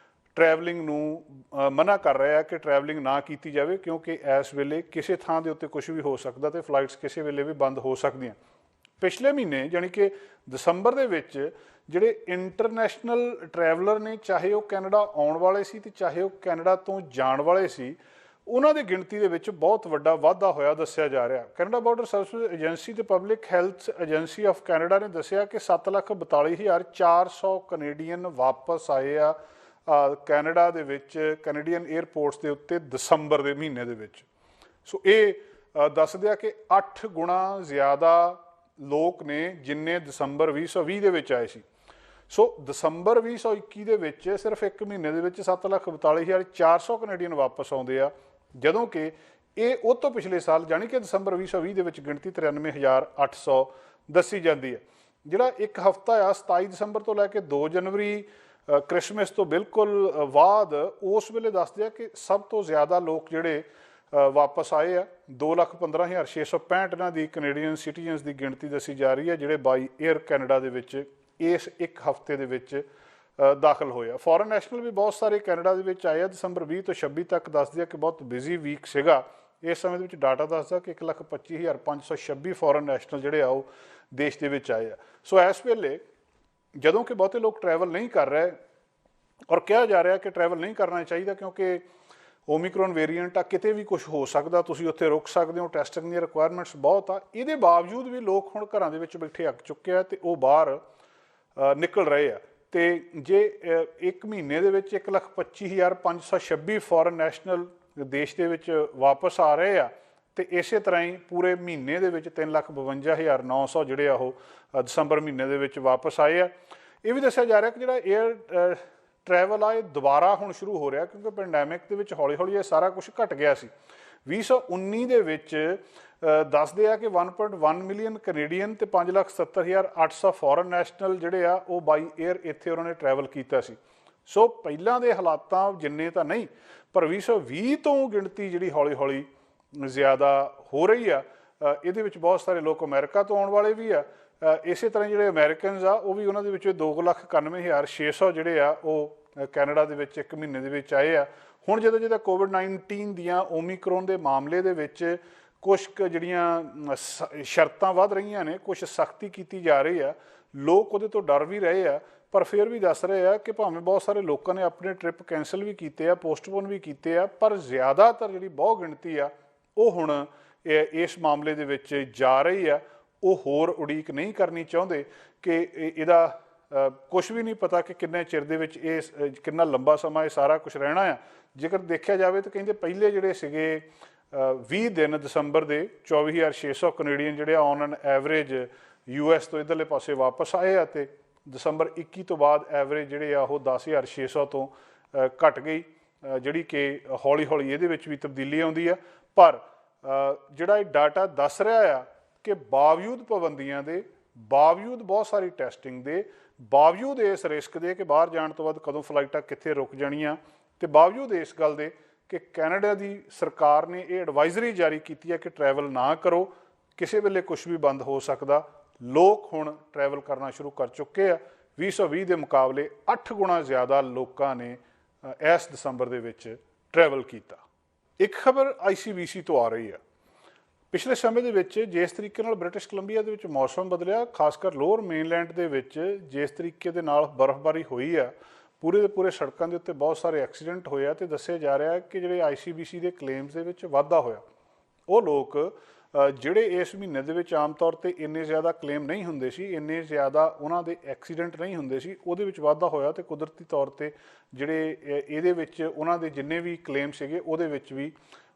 ਟਰੈਵਲਿੰਗ ਨੂੰ ਮਨਾ ਕਰ ਰਿਹਾ ਕਿ ਟਰੈਵਲਿੰਗ ਨਾ ਕੀਤੀ ਜਾਵੇ, ਕਿਉਂਕਿ ਇਸ ਵੇਲੇ ਕਿਸੇ ਥਾਂ ਦੇ ਉੱਤੇ ਕੁਝ ਵੀ ਹੋ ਸਕਦਾ ਅਤੇ ਫਲਾਈਟਸ ਕਿਸੇ ਵੇਲੇ ਵੀ ਬੰਦ ਹੋ ਸਕਦੀਆਂ। ਪਿਛਲੇ ਮਹੀਨੇ ਯਾਨੀ ਕਿ ਦਸੰਬਰ ਦੇ ਵਿੱਚ ਜਿਹੜੇ ਇੰਟਰਨੈਸ਼ਨਲ ਟਰੈਵਲਰ ਨੇ, ਚਾਹੇ ਉਹ ਕੈਨੇਡਾ ਆਉਣ ਵਾਲੇ ਸੀ ਅਤੇ ਚਾਹੇ ਉਹ ਕੈਨੇਡਾ ਤੋਂ ਜਾਣ ਵਾਲੇ ਸੀ, ਉਹਨਾਂ ਦੀ ਗਿਣਤੀ ਦੇ ਵਿੱਚ ਬਹੁਤ ਵੱਡਾ ਵਾਧਾ ਹੋਇਆ ਦੱਸਿਆ ਜਾ ਰਿਹਾ। ਕੈਨੇਡਾ ਬਾਰਡਰ ਸਰਵਿਸ ਏਜੰਸੀ ਤੇ public health agency of Canada ਨੇ ਦੱਸਿਆ ਕਿ 7,42,400 ਕੈਨੇਡੀਅਨ ਵਾਪਸ ਆਏ ਆ ਕੈਨੇਡਾ ਦੇ ਵਿੱਚ ਕੈਨੇਡੀਅਨ ਏਅਰਪੋਰਟਸ ਦੇ ਉੱਤੇ ਦਸੰਬਰ ਦੇ ਮਹੀਨੇ ਦੇ ਵਿੱਚ। ਸੋ ਇਹ ਦੱਸਦੇ ਆ ਕਿ 8 ਗੁਣਾ ਜ਼ਿਆਦਾ ਲੋਕ ਨੇ ਜਿੰਨੇ ਦਸੰਬਰ 2020 ਦੇ ਵਿੱਚ ਆਏ ਸੀ। ਸੋ ਦਸੰਬਰ 2021 ਦੇ ਵਿੱਚ ਸਿਰਫ ਇੱਕ ਮਹੀਨੇ ਦੇ ਵਿੱਚ 7,42,400 ਕੈਨੇਡੀਅਨ ਵਾਪਸ ਆਉਂਦੇ ਆ, ਜਦੋਂ ਕਿ ਇਹ ਉਹ ਤੋਂ ਪਿਛਲੇ ਸਾਲ ਜਾਣੀ ਕਿ ਦਸੰਬਰ 2020 ਦੇ ਵਿੱਚ ਗਿਣਤੀ 93,800 ਦੱਸੀ ਜਾਂਦੀ ਹੈ। ਜਿਹੜਾ ਇੱਕ ਹਫ਼ਤਾ ਆ 27 ਦਸੰਬਰ ਤੋਂ ਲੈ ਕੇ 2 ਜਨਵਰੀ ਕ੍ਰਿਸਮਸ ਤੋਂ ਬਿਲਕੁਲ ਬਾਅਦ, ਉਸ ਵੇਲੇ ਦੱਸਦੇ ਆ ਕਿ ਸਭ ਤੋਂ ਜ਼ਿਆਦਾ ਲੋਕ ਜਿਹੜੇ ਵਾਪਸ ਆਏ ਆ, 2,15,665 ਇਹਨਾਂ ਦੀ ਕੈਨੇਡੀਅਨ ਸਿਟੀਜ਼ਨਸ ਦੀ ਗਿਣਤੀ ਦੱਸੀ ਜਾ ਰਹੀ ਹੈ ਜਿਹੜੇ ਬਾਈ ਏਅਰ ਕੈਨੇਡਾ ਦੇ ਵਿੱਚ ਇਸ ਇੱਕ ਹਫ਼ਤੇ ਦੇ ਵਿੱਚ ਦਾਖਲ ਹੋਏ ਆ। ਫੋਰਨ ਨੈਸ਼ਨਲ ਵੀ ਬਹੁਤ ਸਾਰੇ ਕੈਨੇਡਾ ਦੇ ਵਿੱਚ ਆਏ ਆ। ਦਸੰਬਰ 20 ਤੋਂ 26 ਤੱਕ ਦੱਸਦੇ ਆ ਕਿ ਬਹੁਤ ਬਿਜ਼ੀ ਵੀਕ ਸੀਗਾ। ਇਸ ਸਮੇਂ ਦੇ ਵਿੱਚ ਡਾਟਾ ਦੱਸਦਾ ਕਿ 1,25,526 ਫੋਰਨ ਨੈਸ਼ਨਲ ਜਿਹੜੇ ਆ ਉਹ ਦੇਸ਼ ਦੇ ਵਿੱਚ ਆਏ ਆ। ਸੋ ਇਸ ਵੇਲੇ ਜਦੋਂ ਕਿ ਬਹੁਤੇ ਲੋਕ ਟਰੈਵਲ ਨਹੀਂ ਕਰ ਰਹੇ, ਔਰ ਕਿਹਾ ਜਾ ਰਿਹਾ ਕਿ ਟਰੈਵਲ ਨਹੀਂ ਕਰਨਾ ਚਾਹੀਦਾ ਕਿਉਂਕਿ ਓਮਿਕਰੋਨ ਵੇਰੀਐਂਟ ਆ, ਕਿਤੇ ਵੀ ਕੁਝ ਹੋ ਸਕਦਾ, ਤੁਸੀਂ ਉੱਥੇ ਰੁਕ ਸਕਦੇ ਹੋ, ਟੈਸਟਿੰਗ ਦੀਆਂ ਰਿਕੁਆਇਰਮੈਂਟਸ ਬਹੁਤ ਆ। ਇਹਦੇ ਬਾਵਜੂਦ ਵੀ ਲੋਕ ਹੁਣ ਘਰਾਂ ਦੇ ਵਿੱਚ ਬੈਠੇ ਅੱਕ ਚੁੱਕੇ ਆ ਅਤੇ ਉਹ ਬਾਹਰ ਨਿਕਲ ਰਹੇ ਆ। ਅਤੇ ਜੇ ਇੱਕ ਮਹੀਨੇ ਦੇ ਵਿੱਚ 1,25,526 ਫੋਰਨ ਨੈਸ਼ਨਲ ਦੇਸ਼ ਦੇ ਵਿੱਚ ਵਾਪਸ ਆ ਰਹੇ ਆ, ਅਤੇ ਇਸੇ ਤਰ੍ਹਾਂ ਹੀ ਪੂਰੇ ਮਹੀਨੇ ਦੇ ਵਿੱਚ 3,52,900 ਜਿਹੜੇ ਆ ਉਹ ਦਸੰਬਰ ਮਹੀਨੇ ਦੇ ਵਿੱਚ ਵਾਪਸ ਆਏ ਆ। ਇਹ ਵੀ ਦੱਸਿਆ ਜਾ ਰਿਹਾ ਕਿ ਜਿਹੜਾ ਏਅਰ ਟਰੈਵਲ ਆ ਇਹ ਦੁਬਾਰਾ ਹੁਣ ਸ਼ੁਰੂ ਹੋ ਰਿਹਾ, ਕਿਉਂਕਿ ਪੈਂਡੈਮਿਕ ਦੇ ਵਿੱਚ ਹੌਲੀ ਹੌਲੀ ਇਹ ਸਾਰਾ ਕੁਝ ਘਟ ਗਿਆ ਸੀ। 2019 ਦੇ ਵਿੱਚ ਦੱਸਦੇ ਆ ਕਿ 1.1 ਮਿਲੀਅਨ ਕੈਨੇਡੀਅਨ ਅਤੇ 5,70,800 ਫੋਰਨ ਨੈਸ਼ਨਲ ਜਿਹੜੇ ਆ ਉਹ ਬਾਈ ਏਅਰ ਇੱਥੇ ਉਹਨਾਂ ਨੇ ਟਰੈਵਲ ਕੀਤਾ ਸੀ। ਸੋ ਪਹਿਲਾਂ ਦੇ ਹਾਲਾਤਾਂ ਜਿੰਨੇ ਤਾਂ ਨਹੀਂ, ਪਰ 2020 ਤੋਂ ਗਿਣਤੀ ਜਿਹੜੀ ਹੌਲੀ ਹੌਲੀ ਜ਼ਿਆਦਾ ਹੋ ਰਹੀ ਆ। ਇਹਦੇ ਵਿੱਚ ਬਹੁਤ ਸਾਰੇ ਲੋਕ ਅਮਰੀਕਾ ਤੋਂ ਆਉਣ ਵਾਲੇ ਵੀ ਆ। ਇਸੇ ਤਰ੍ਹਾਂ ਜਿਹੜੇ ਅਮਰੀਕਨਜ਼ ਆ ਉਹ ਵੀ ਉਹਨਾਂ ਦੇ ਵਿੱਚੋਂ 2,91,600 ਜਿਹੜੇ ਆ ਉਹ ਕੈਨੇਡਾ ਦੇ ਵਿੱਚ ਇੱਕ ਮਹੀਨੇ ਦੇ ਵਿੱਚ ਆਏ ਆ। ਹੁਣ ਜਦੋਂ ਕੋਵਿਡ-19 ਦੀਆਂ ਓਮਿਕਰੋਨ ਦੇ ਮਾਮਲੇ ਦੇ ਵਿੱਚ ਕੁਛ ਕੁ ਜਿਹੜੀਆਂ ਸ਼ਰਤਾਂ ਵੱਧ ਰਹੀਆਂ ਨੇ, ਕੁਛ ਸਖਤੀ ਕੀਤੀ ਜਾ ਰਹੀ ਆ, ਲੋਕ ਉਹਦੇ ਤੋਂ ਡਰ ਵੀ ਰਹੇ ਆ, ਪਰ ਫਿਰ ਵੀ ਦੱਸ ਰਹੇ ਆ ਕਿ ਭਾਵੇਂ ਬਹੁਤ ਸਾਰੇ ਲੋਕਾਂ ਨੇ ਆਪਣੇ ਟ੍ਰਿਪ ਕੈਂਸਲ ਵੀ ਕੀਤੇ ਆ, ਪੋਸਟਪੋਨ ਵੀ ਕੀਤੇ ਆ, ਪਰ ਜ਼ਿਆਦਾਤਰ ਜਿਹੜੀ ਬਹੁ ਗਿਣਤੀ ਆ ਉਹ ਹੁਣ ਇਸ ਮਾਮਲੇ ਦੇ ਵਿੱਚ ਜਾ ਰਹੀ ਆ। ਉਹ ਹੋਰ ਉਡੀਕ ਨਹੀਂ ਕਰਨੀ ਚਾਹੁੰਦੇ ਕਿ ਇਹਦਾ ਕੁਛ ਵੀ ਨਹੀਂ ਪਤਾ ਕਿ ਕਿੰਨੇ ਚਿਰ ਦੇ ਵਿੱਚ ਇਹ ਕਿੰਨਾ ਲੰਬਾ ਸਮਾਂ ਇਹ ਸਾਰਾ ਕੁਝ ਰਹਿਣਾ ਆ। ਜੇਕਰ ਦੇਖਿਆ ਜਾਵੇ ਤਾਂ ਕਹਿੰਦੇ ਪਹਿਲੇ ਜਿਹੜੇ ਸੀਗੇ 20 ਦਿਨ ਦਸੰਬਰ ਦੇ 24,600 ਕੈਨੇਡੀਅਨ ਜਿਹੜੇ ਔਨ ਐਨ ਐਵਰੇਜ US ਤੋਂ ਇੱਧਰਲੇ ਪਾਸੇ ਵਾਪਸ ਆਏ ਆ, ਅਤੇ ਦਸੰਬਰ 21 ਤੋਂ ਬਾਅਦ ਐਵਰੇਜ ਜਿਹੜੇ ਆ ਉਹ 10,600 ਤੋਂ ਘਟ ਗਈ, ਜਿਹੜੀ ਕਿ ਹੌਲੀ ਹੌਲੀ ਇਹਦੇ ਵਿੱਚ ਵੀ ਤਬਦੀਲੀ ਆਉਂਦੀ ਆ। ਪਰ ਜਿਹੜਾ ਇਹ ਡਾਟਾ ਦੱਸ ਰਿਹਾ ਆ ਕਿ ਬਾਵਜੂਦ ਪਾਬੰਦੀਆਂ ਦੇ, ਬਾਵਜੂਦ ਬਹੁਤ ਸਾਰੀ ਟੈਸਟਿੰਗ ਦੇ, ਬਾਵਜੂਦ ਇਸ ਰਿਸਕ ਦੇ ਕਿ ਬਾਹਰ ਜਾਣ ਤੋਂ ਬਾਅਦ ਕਦੋਂ ਫਲਾਈਟਾਂ ਕਿੱਥੇ ਰੁਕ ਜਾਣੀਆਂ, ਤੇ ਬਾਵਜੂਦ ਇਸ ਗੱਲ ਦੇ ਕਿ ਕੈਨੇਡਾ ਦੀ ਸਰਕਾਰ ਨੇ ਇਹ ਐਡਵਾਈਜ਼ਰੀ ਜਾਰੀ ਕੀਤੀ ਹੈ ਕਿ ਟਰੈਵਲ ਨਾ ਕਰੋ, ਕਿਸੇ ਵੇਲੇ ਕੁਝ ਵੀ ਬੰਦ ਹੋ ਸਕਦਾ। ਲੋਕ ਹੁਣ ਟਰੈਵਲ ਕਰਨਾ ਸ਼ੁਰੂ ਕਰ ਚੁੱਕੇ ਆ। 2020 ਦੇ ਮੁਕਾਬਲੇ 8 ਗੁਣਾ ਜ਼ਿਆਦਾ ਲੋਕਾਂ ਨੇ ਇਸ ਦਸੰਬਰ ਦੇ ਵਿੱਚ ਟਰੈਵਲ ਕੀਤਾ। ਇੱਕ ਖਬਰ ICBC ਤੋਂ ਆ ਰਹੀ ਆ। ਪਿਛਲੇ ਸਮੇਂ ਦੇ ਵਿੱਚ ਜਿਸ ਤਰੀਕੇ ਨਾਲ ਬ੍ਰਿਟਿਸ਼ ਕੋਲੰਬੀਆ ਦੇ ਵਿੱਚ ਮੌਸਮ ਬਦਲਿਆ, ਖਾਸ ਕਰ ਲੋਅਰ ਮੇਨਲੈਂਡ ਦੇ ਵਿੱਚ ਜਿਸ ਤਰੀਕੇ ਦੇ ਨਾਲ ਬਰਫ਼ਬਾਰੀ ਹੋਈ ਆ, ਪੂਰੇ ਦੇ ਪੂਰੇ ਸੜਕਾਂ ਦੇ ਉੱਤੇ ਬਹੁਤ ਸਾਰੇ ਐਕਸੀਡੈਂਟ ਹੋਏ ਆ, ਅਤੇ ਦੱਸਿਆ ਜਾ ਰਿਹਾ ਕਿ ਜਿਹੜੇ ICBC ਦੇ ਕਲੇਮਸ ਦੇ ਵਿੱਚ ਵਾਧਾ ਹੋਇਆ। ਉਹ ਲੋਕ ਜਿਹੜੇ ਇਸ ਮਹੀਨੇ ਦੇ ਵਿੱਚ ਆਮ ਤੌਰ 'ਤੇ ਇੰਨੇ ਜ਼ਿਆਦਾ ਕਲੇਮ ਨਹੀਂ ਹੁੰਦੇ ਸੀ, ਇੰਨੇ ਜ਼ਿਆਦਾ ਉਹਨਾਂ ਦੇ ਐਕਸੀਡੈਂਟ ਨਹੀਂ ਹੁੰਦੇ ਸੀ, ਉਹਦੇ ਵਿੱਚ ਵਾਧਾ ਹੋਇਆ, ਅਤੇ ਕੁਦਰਤੀ ਤੌਰ 'ਤੇ ਜਿਹੜੇ ਇਹਦੇ ਵਿੱਚ ਉਹਨਾਂ ਦੇ ਜਿੰਨੇ ਵੀ ਕਲੇਮ ਸੀਗੇ ਉਹਦੇ ਵਿੱਚ ਵੀ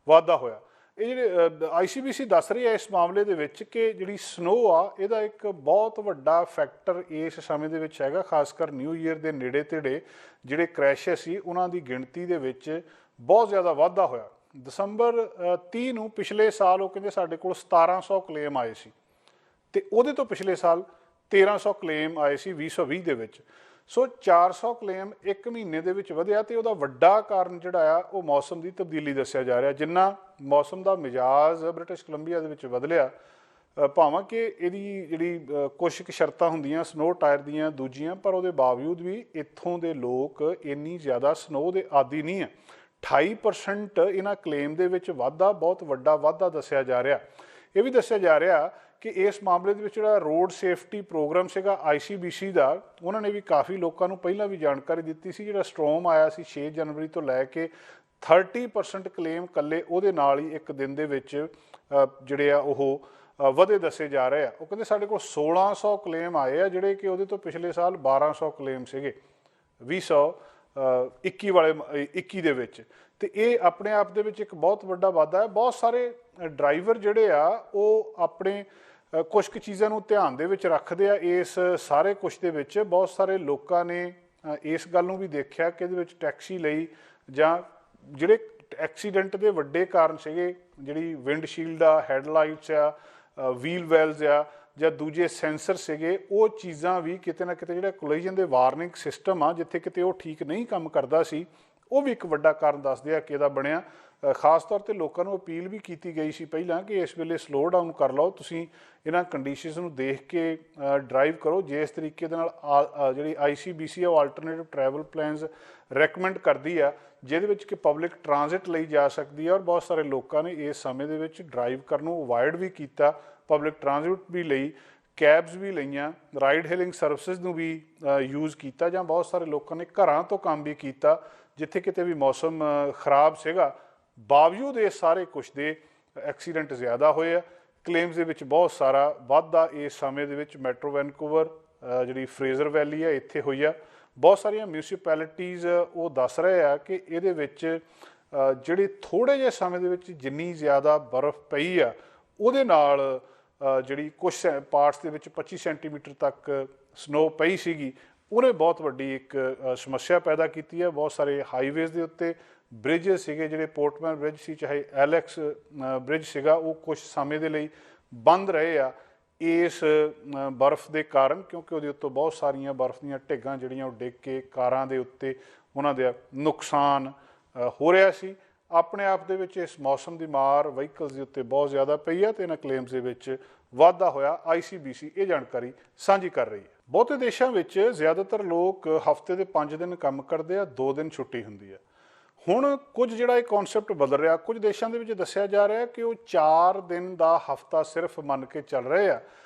ਵਾਧਾ ਹੋਇਆ। ਇਹ ਜਿਹੜੇ ICBC ਦੱਸ ਰਹੀ ਹੈ ਇਸ ਮਾਮਲੇ ਦੇ ਵਿੱਚ ਕਿ ਜਿਹੜੀ ਸਨੋ ਆ, ਇਹਦਾ ਇੱਕ ਬਹੁਤ ਵੱਡਾ ਫੈਕਟਰ ਇਸ ਸਮੇਂ ਦੇ ਵਿੱਚ ਹੈਗਾ। ਖਾਸ ਕਰ ਨਿਊ ਈਅਰ ਦੇ ਨੇੜੇ ਤੇੜੇ ਜਿਹੜੇ ਕ੍ਰੈਸ਼ਸ ਸੀ ਉਹਨਾਂ ਦੀ ਗਿਣਤੀ ਦੇ ਵਿੱਚ ਬਹੁਤ ਜ਼ਿਆਦਾ ਵਾਧਾ ਹੋਇਆ। ਦਸੰਬਰ 30 ਨੂੰ ਪਿਛਲੇ ਸਾਲ ਉਹ ਕਹਿੰਦੇ ਸਾਡੇ ਕੋਲ 1700 ਕਲੇਮ ਆਏ ਸੀ, ਅਤੇ ਉਹਦੇ ਤੋਂ ਪਿਛਲੇ ਸਾਲ 1300 ਕਲੇਮ ਆਏ ਸੀ 2020 ਦੇ ਵਿੱਚ। ਸੋ 400 ਕਲੇਮ ਇੱਕ ਮਹੀਨੇ ਦੇ ਵਿੱਚ ਵਧਿਆ, ਅਤੇ ਉਹਦਾ ਵੱਡਾ ਕਾਰਨ ਜਿਹੜਾ ਆ ਉਹ ਮੌਸਮ ਦੀ ਤਬਦੀਲੀ ਦੱਸਿਆ ਜਾ ਰਿਹਾ। ਜਿੰਨਾ ਮੌਸਮ ਦਾ ਮਿਜਾਜ਼ ਬ੍ਰਿਟਿਸ਼ ਕੋਲੰਬੀਆ ਦੇ ਵਿੱਚ ਬਦਲਿਆ, ਭਾਵੇਂ ਕਿ ਇਹਦੀ ਜਿਹੜੀ ਕੁਛ ਕੁ ਸ਼ਰਤਾਂ ਹੁੰਦੀਆਂ ਸਨੋ ਟਾਇਰ ਦੀਆਂ ਦੂਜੀਆਂ, ਪਰ ਉਹਦੇ ਬਾਵਜੂਦ ਵੀ ਇੱਥੋਂ ਦੇ ਲੋਕ ਇੰਨੀ ਜ਼ਿਆਦਾ ਸਨੋ ਦੇ ਆਦੀ ਨਹੀਂ ਆ। 28% ਇਹਨਾਂ ਕਲੇਮ ਦੇ ਵਿੱਚ ਵਾਧਾ ਬਹੁਤ ਵੱਡਾ ਵਾਧਾ ਦੱਸਿਆ ਜਾ ਰਿਹਾ। ਇਹ ਵੀ ਦੱਸਿਆ ਜਾ ਰਿਹਾ ਕਿ ਇਸ ਮਾਮਲੇ ਦੇ ਵਿੱਚ ਜਿਹੜਾ ਰੋਡ ਸੇਫਟੀ ਪ੍ਰੋਗਰਾਮ ਸੀਗਾ ICBC ਦਾ, ਉਹਨਾਂ ਨੇ ਵੀ ਕਾਫੀ ਲੋਕਾਂ ਨੂੰ ਪਹਿਲਾਂ ਵੀ ਜਾਣਕਾਰੀ ਦਿੱਤੀ ਸੀ। ਜਿਹੜਾ ਸਟ੍ਰੋਮ ਆਇਆ ਸੀ 6 ਜਨਵਰੀ ਤੋਂ ਲੈ ਕੇ 30% ਕਲੇਮ ਇਕੱਲੇ ਉਹਦੇ ਨਾਲ ਹੀ ਇੱਕ ਦਿਨ ਦੇ ਵਿੱਚ ਜਿਹੜੇ ਆ ਉਹ ਵਧੇ ਦੱਸੇ ਜਾ ਰਹੇ ਆ। ਉਹ ਕਹਿੰਦੇ ਸਾਡੇ ਕੋਲ 1600 ਕਲੇਮ ਆਏ ਆ, ਜਿਹੜੇ ਕਿ ਉਹਦੇ ਤੋਂ ਪਿਛਲੇ ਸਾਲ 1200 ਕਲੇਮ ਸੀਗੇ 2021 ਵਾਲੇ 21 ਦੇ ਵਿੱਚ, ਅਤੇ ਇਹ ਆਪਣੇ ਆਪ ਦੇ ਵਿੱਚ ਇੱਕ ਬਹੁਤ ਵੱਡਾ ਵਾਧਾ ਹੈ। ਬਹੁਤ ਸਾਰੇ ਡਰਾਈਵਰ ਜਿਹੜੇ ਆ ਉਹ ਆਪਣੇ ਕੁਛ ਕੁ ਚੀਜ਼ਾਂ ਨੂੰ ਧਿਆਨ ਦੇ ਵਿੱਚ ਰੱਖਦੇ ਆ। ਇਸ ਸਾਰੇ ਕੁਛ ਦੇ ਵਿੱਚ ਬਹੁਤ ਸਾਰੇ ਲੋਕਾਂ ਨੇ ਇਸ ਗੱਲ ਨੂੰ ਵੀ ਦੇਖਿਆ ਕਿ ਇਹਦੇ ਵਿੱਚ ਟੈਕਸੀ ਲਈ ਜਾਂ ਜਿਹੜੇ ਐਕਸੀਡੈਂਟ ਦੇ ਵੱਡੇ ਕਾਰਨ ਸੀਗੇ, ਜਿਹੜੀ ਵਿੰਡਸ਼ੀਲਡ ਆ, ਹੈਡਲਾਈਟਸ ਆ, ਵੀਲ ਵੈਲਸ ਆ, ਜਾਂ ਦੂਜੇ ਸੈਂਸਰ ਸੀਗੇ, ਉਹ ਚੀਜ਼ਾਂ ਵੀ ਕਿਤੇ ਨਾ ਕਿਤੇ ਜਿਹੜਾ ਕੋਲੀਜਨ ਦੇ ਵਾਰਨਿੰਗ ਸਿਸਟਮ ਆ, ਜਿੱਥੇ ਕਿਤੇ ਉਹ ਠੀਕ ਨਹੀਂ ਕੰਮ ਕਰਦਾ ਸੀ, ਉਹ ਵੀ ਇੱਕ ਵੱਡਾ ਕਾਰਨ ਦੱਸਦੇ ਆ ਕਿ ਇਹਦਾ ਬਣਿਆ। ਖਾਸ ਤੌਰ 'ਤੇ ਲੋਕਾਂ ਨੂੰ ਅਪੀਲ ਵੀ ਕੀਤੀ ਗਈ ਸੀ ਪਹਿਲਾਂ ਕਿ ਇਸ ਵੇਲੇ ਸਲੋ ਡਾਊਨ ਕਰ ਲਓ, ਤੁਸੀਂ ਇਹਨਾਂ ਕੰਡੀਸ਼ਨਸ ਨੂੰ ਦੇਖ ਕੇ ਡਰਾਈਵ ਕਰੋ। ਜਿਸ ਤਰੀਕੇ ਦੇ ਨਾਲ ਜਿਹੜੀ ICBC ਉਹ ਆਲਟਰਨੇਟਿਵ ਟਰੈਵਲ ਪਲਾਨਸ ਰੈਕਮੈਂਡ ਕਰਦੀ ਆ, ਜਿਹਦੇ ਵਿੱਚ ਕਿ ਪਬਲਿਕ ਟਰਾਂਜ਼ਿਟ ਲਈ ਜਾ ਸਕਦੀ ਹੈ, ਔਰ ਬਹੁਤ ਸਾਰੇ ਲੋਕਾਂ ਨੇ ਇਸ ਸਮੇਂ ਦੇ ਵਿੱਚ ਡਰਾਈਵ ਕਰਨ ਨੂੰ ਅਵਾਇਡ ਵੀ ਕੀਤਾ, ਪਬਲਿਕ ਟਰਾਂਜ਼ਿਟ ਵੀ ਲਈ, ਕੈਬਸ ਵੀ ਲਈਆਂ, ਰਾਈਡ ਹੇਲਿੰਗ ਸਰਵਿਸਿਜ਼ ਨੂੰ ਵੀ ਯੂਜ਼ ਕੀਤਾ, ਜਾਂ ਬਹੁਤ ਸਾਰੇ ਲੋਕਾਂ ਨੇ ਘਰਾਂ ਤੋਂ ਕੰਮ ਵੀ ਕੀਤਾ ਜਿੱਥੇ ਕਿਤੇ ਵੀ ਮੌਸਮ ਖਰਾਬ ਸੀਗਾ। ਬਾਵਜੂਦ ਇਸ ਸਾਰੇ ਕੁਛ ਦੇ ਐਕਸੀਡੈਂਟ ਜ਼ਿਆਦਾ ਹੋਏ ਆ। ਕਲੇਮਸ ਦੇ ਵਿੱਚ ਬਹੁਤ ਸਾਰਾ ਵਾਧਾ ਇਸ ਸਮੇਂ ਦੇ ਵਿੱਚ ਮੈਟਰੋ ਵੈਨਕੂਵਰ, ਜਿਹੜੀ ਫਰੇਜ਼ਰ ਵੈਲੀ ਹੈ, ਇੱਥੇ ਹੋਈ ਆ। ਬਹੁਤ ਸਾਰੀਆਂ ਮਿਊਨਿਸਪੈਲਿਟੀਜ਼ ਉਹ ਦੱਸ ਰਹੇ ਆ ਕਿ ਇਹਦੇ ਵਿੱਚ ਜਿਹੜੇ ਥੋੜ੍ਹੇ ਜਿਹੇ ਸਮੇਂ ਦੇ ਵਿੱਚ ਜਿੰਨੀ ਜ਼ਿਆਦਾ ਬਰਫ਼ ਪਈ ਆ, ਉਹਦੇ ਨਾਲ ਜਿਹੜੀ ਕੁਛ ਪਾਰਟਸ ਦੇ ਵਿੱਚ 25 ਸੈਂਟੀਮੀਟਰ ਤੱਕ ਸਨੋ ਪਈ ਸੀਗੀ, ਉਹਨੇ ਬਹੁਤ ਵੱਡੀ ਇੱਕ ਸਮੱਸਿਆ ਪੈਦਾ ਕੀਤੀ ਹੈ। ਬਹੁਤ ਸਾਰੇ ਹਾਈਵੇਜ਼ ਦੇ ਉੱਤੇ ਬ੍ਰਿਜ ਸੀਗੇ, ਜਿਹੜੇ ਪੋਰਟਮੈਨ ਬ੍ਰਿਜ ਸੀ, ਚਾਹੇ ਐਲੈਕਸ ਬ੍ਰਿਜ ਸੀਗਾ, ਉਹ ਕੁਛ ਸਮੇਂ ਦੇ ਲਈ ਬੰਦ ਰਹੇ ਆ ਇਸ ਬਰਫ਼ ਦੇ ਕਾਰਨ, ਕਿਉਂਕਿ ਉਹਦੇ ਉੱਤੋਂ ਬਹੁਤ ਸਾਰੀਆਂ ਬਰਫ਼ ਦੀਆਂ ਢਿੱਗਾਂ ਜਿਹੜੀਆਂ ਉਹ ਡਿੱਗ ਕੇ ਕਾਰਾਂ ਦੇ ਉੱਤੇ ਉਹਨਾਂ ਦਾ ਨੁਕਸਾਨ ਹੋ ਰਿਹਾ ਸੀ। ਆਪਣੇ ਆਪ ਦੇ ਵਿੱਚ ਇਸ ਮੌਸਮ ਦੀ ਮਾਰ ਵਹੀਕਲਸ ਦੇ ਉੱਤੇ ਬਹੁਤ ਜ਼ਿਆਦਾ ਪਈ ਹੈ, ਅਤੇ ਇਹਨਾਂ ਕਲੇਮਸ ਦੇ ਵਿੱਚ ਵਾਧਾ ਹੋਇਆ। ICBC ਇਹ ਜਾਣਕਾਰੀ ਸਾਂਝੀ ਕਰ ਰਹੀ ਹੈ। ਬਹੁਤੇ ਦੇਸ਼ਾਂ ਵਿੱਚ ਜ਼ਿਆਦਾਤਰ ਲੋਕ ਹਫ਼ਤੇ ਦੇ 5 ਦਿਨ ਕੰਮ ਕਰਦੇ ਆ, 2 ਦਿਨ ਛੁੱਟੀ ਹੁੰਦੀ ਹੈ। ਹੁਣ ਕੁਝ ਜਿਹੜਾ ਇਹ ਕਨਸੈਪਟ ਬਦਲ ਰਿਹਾ, ਕੁਝ ਦੇਸ਼ਾਂ ਦੇ ਵਿੱਚ ਦੱਸਿਆ ਜਾ ਰਿਹਾ ਕਿ ਉਹ 4 ਦਿਨ ਦਾ ਹਫ਼ਤਾ ਸਿਰਫ ਮੰਨ ਕੇ ਚੱਲ ਰਹੇ ਆ,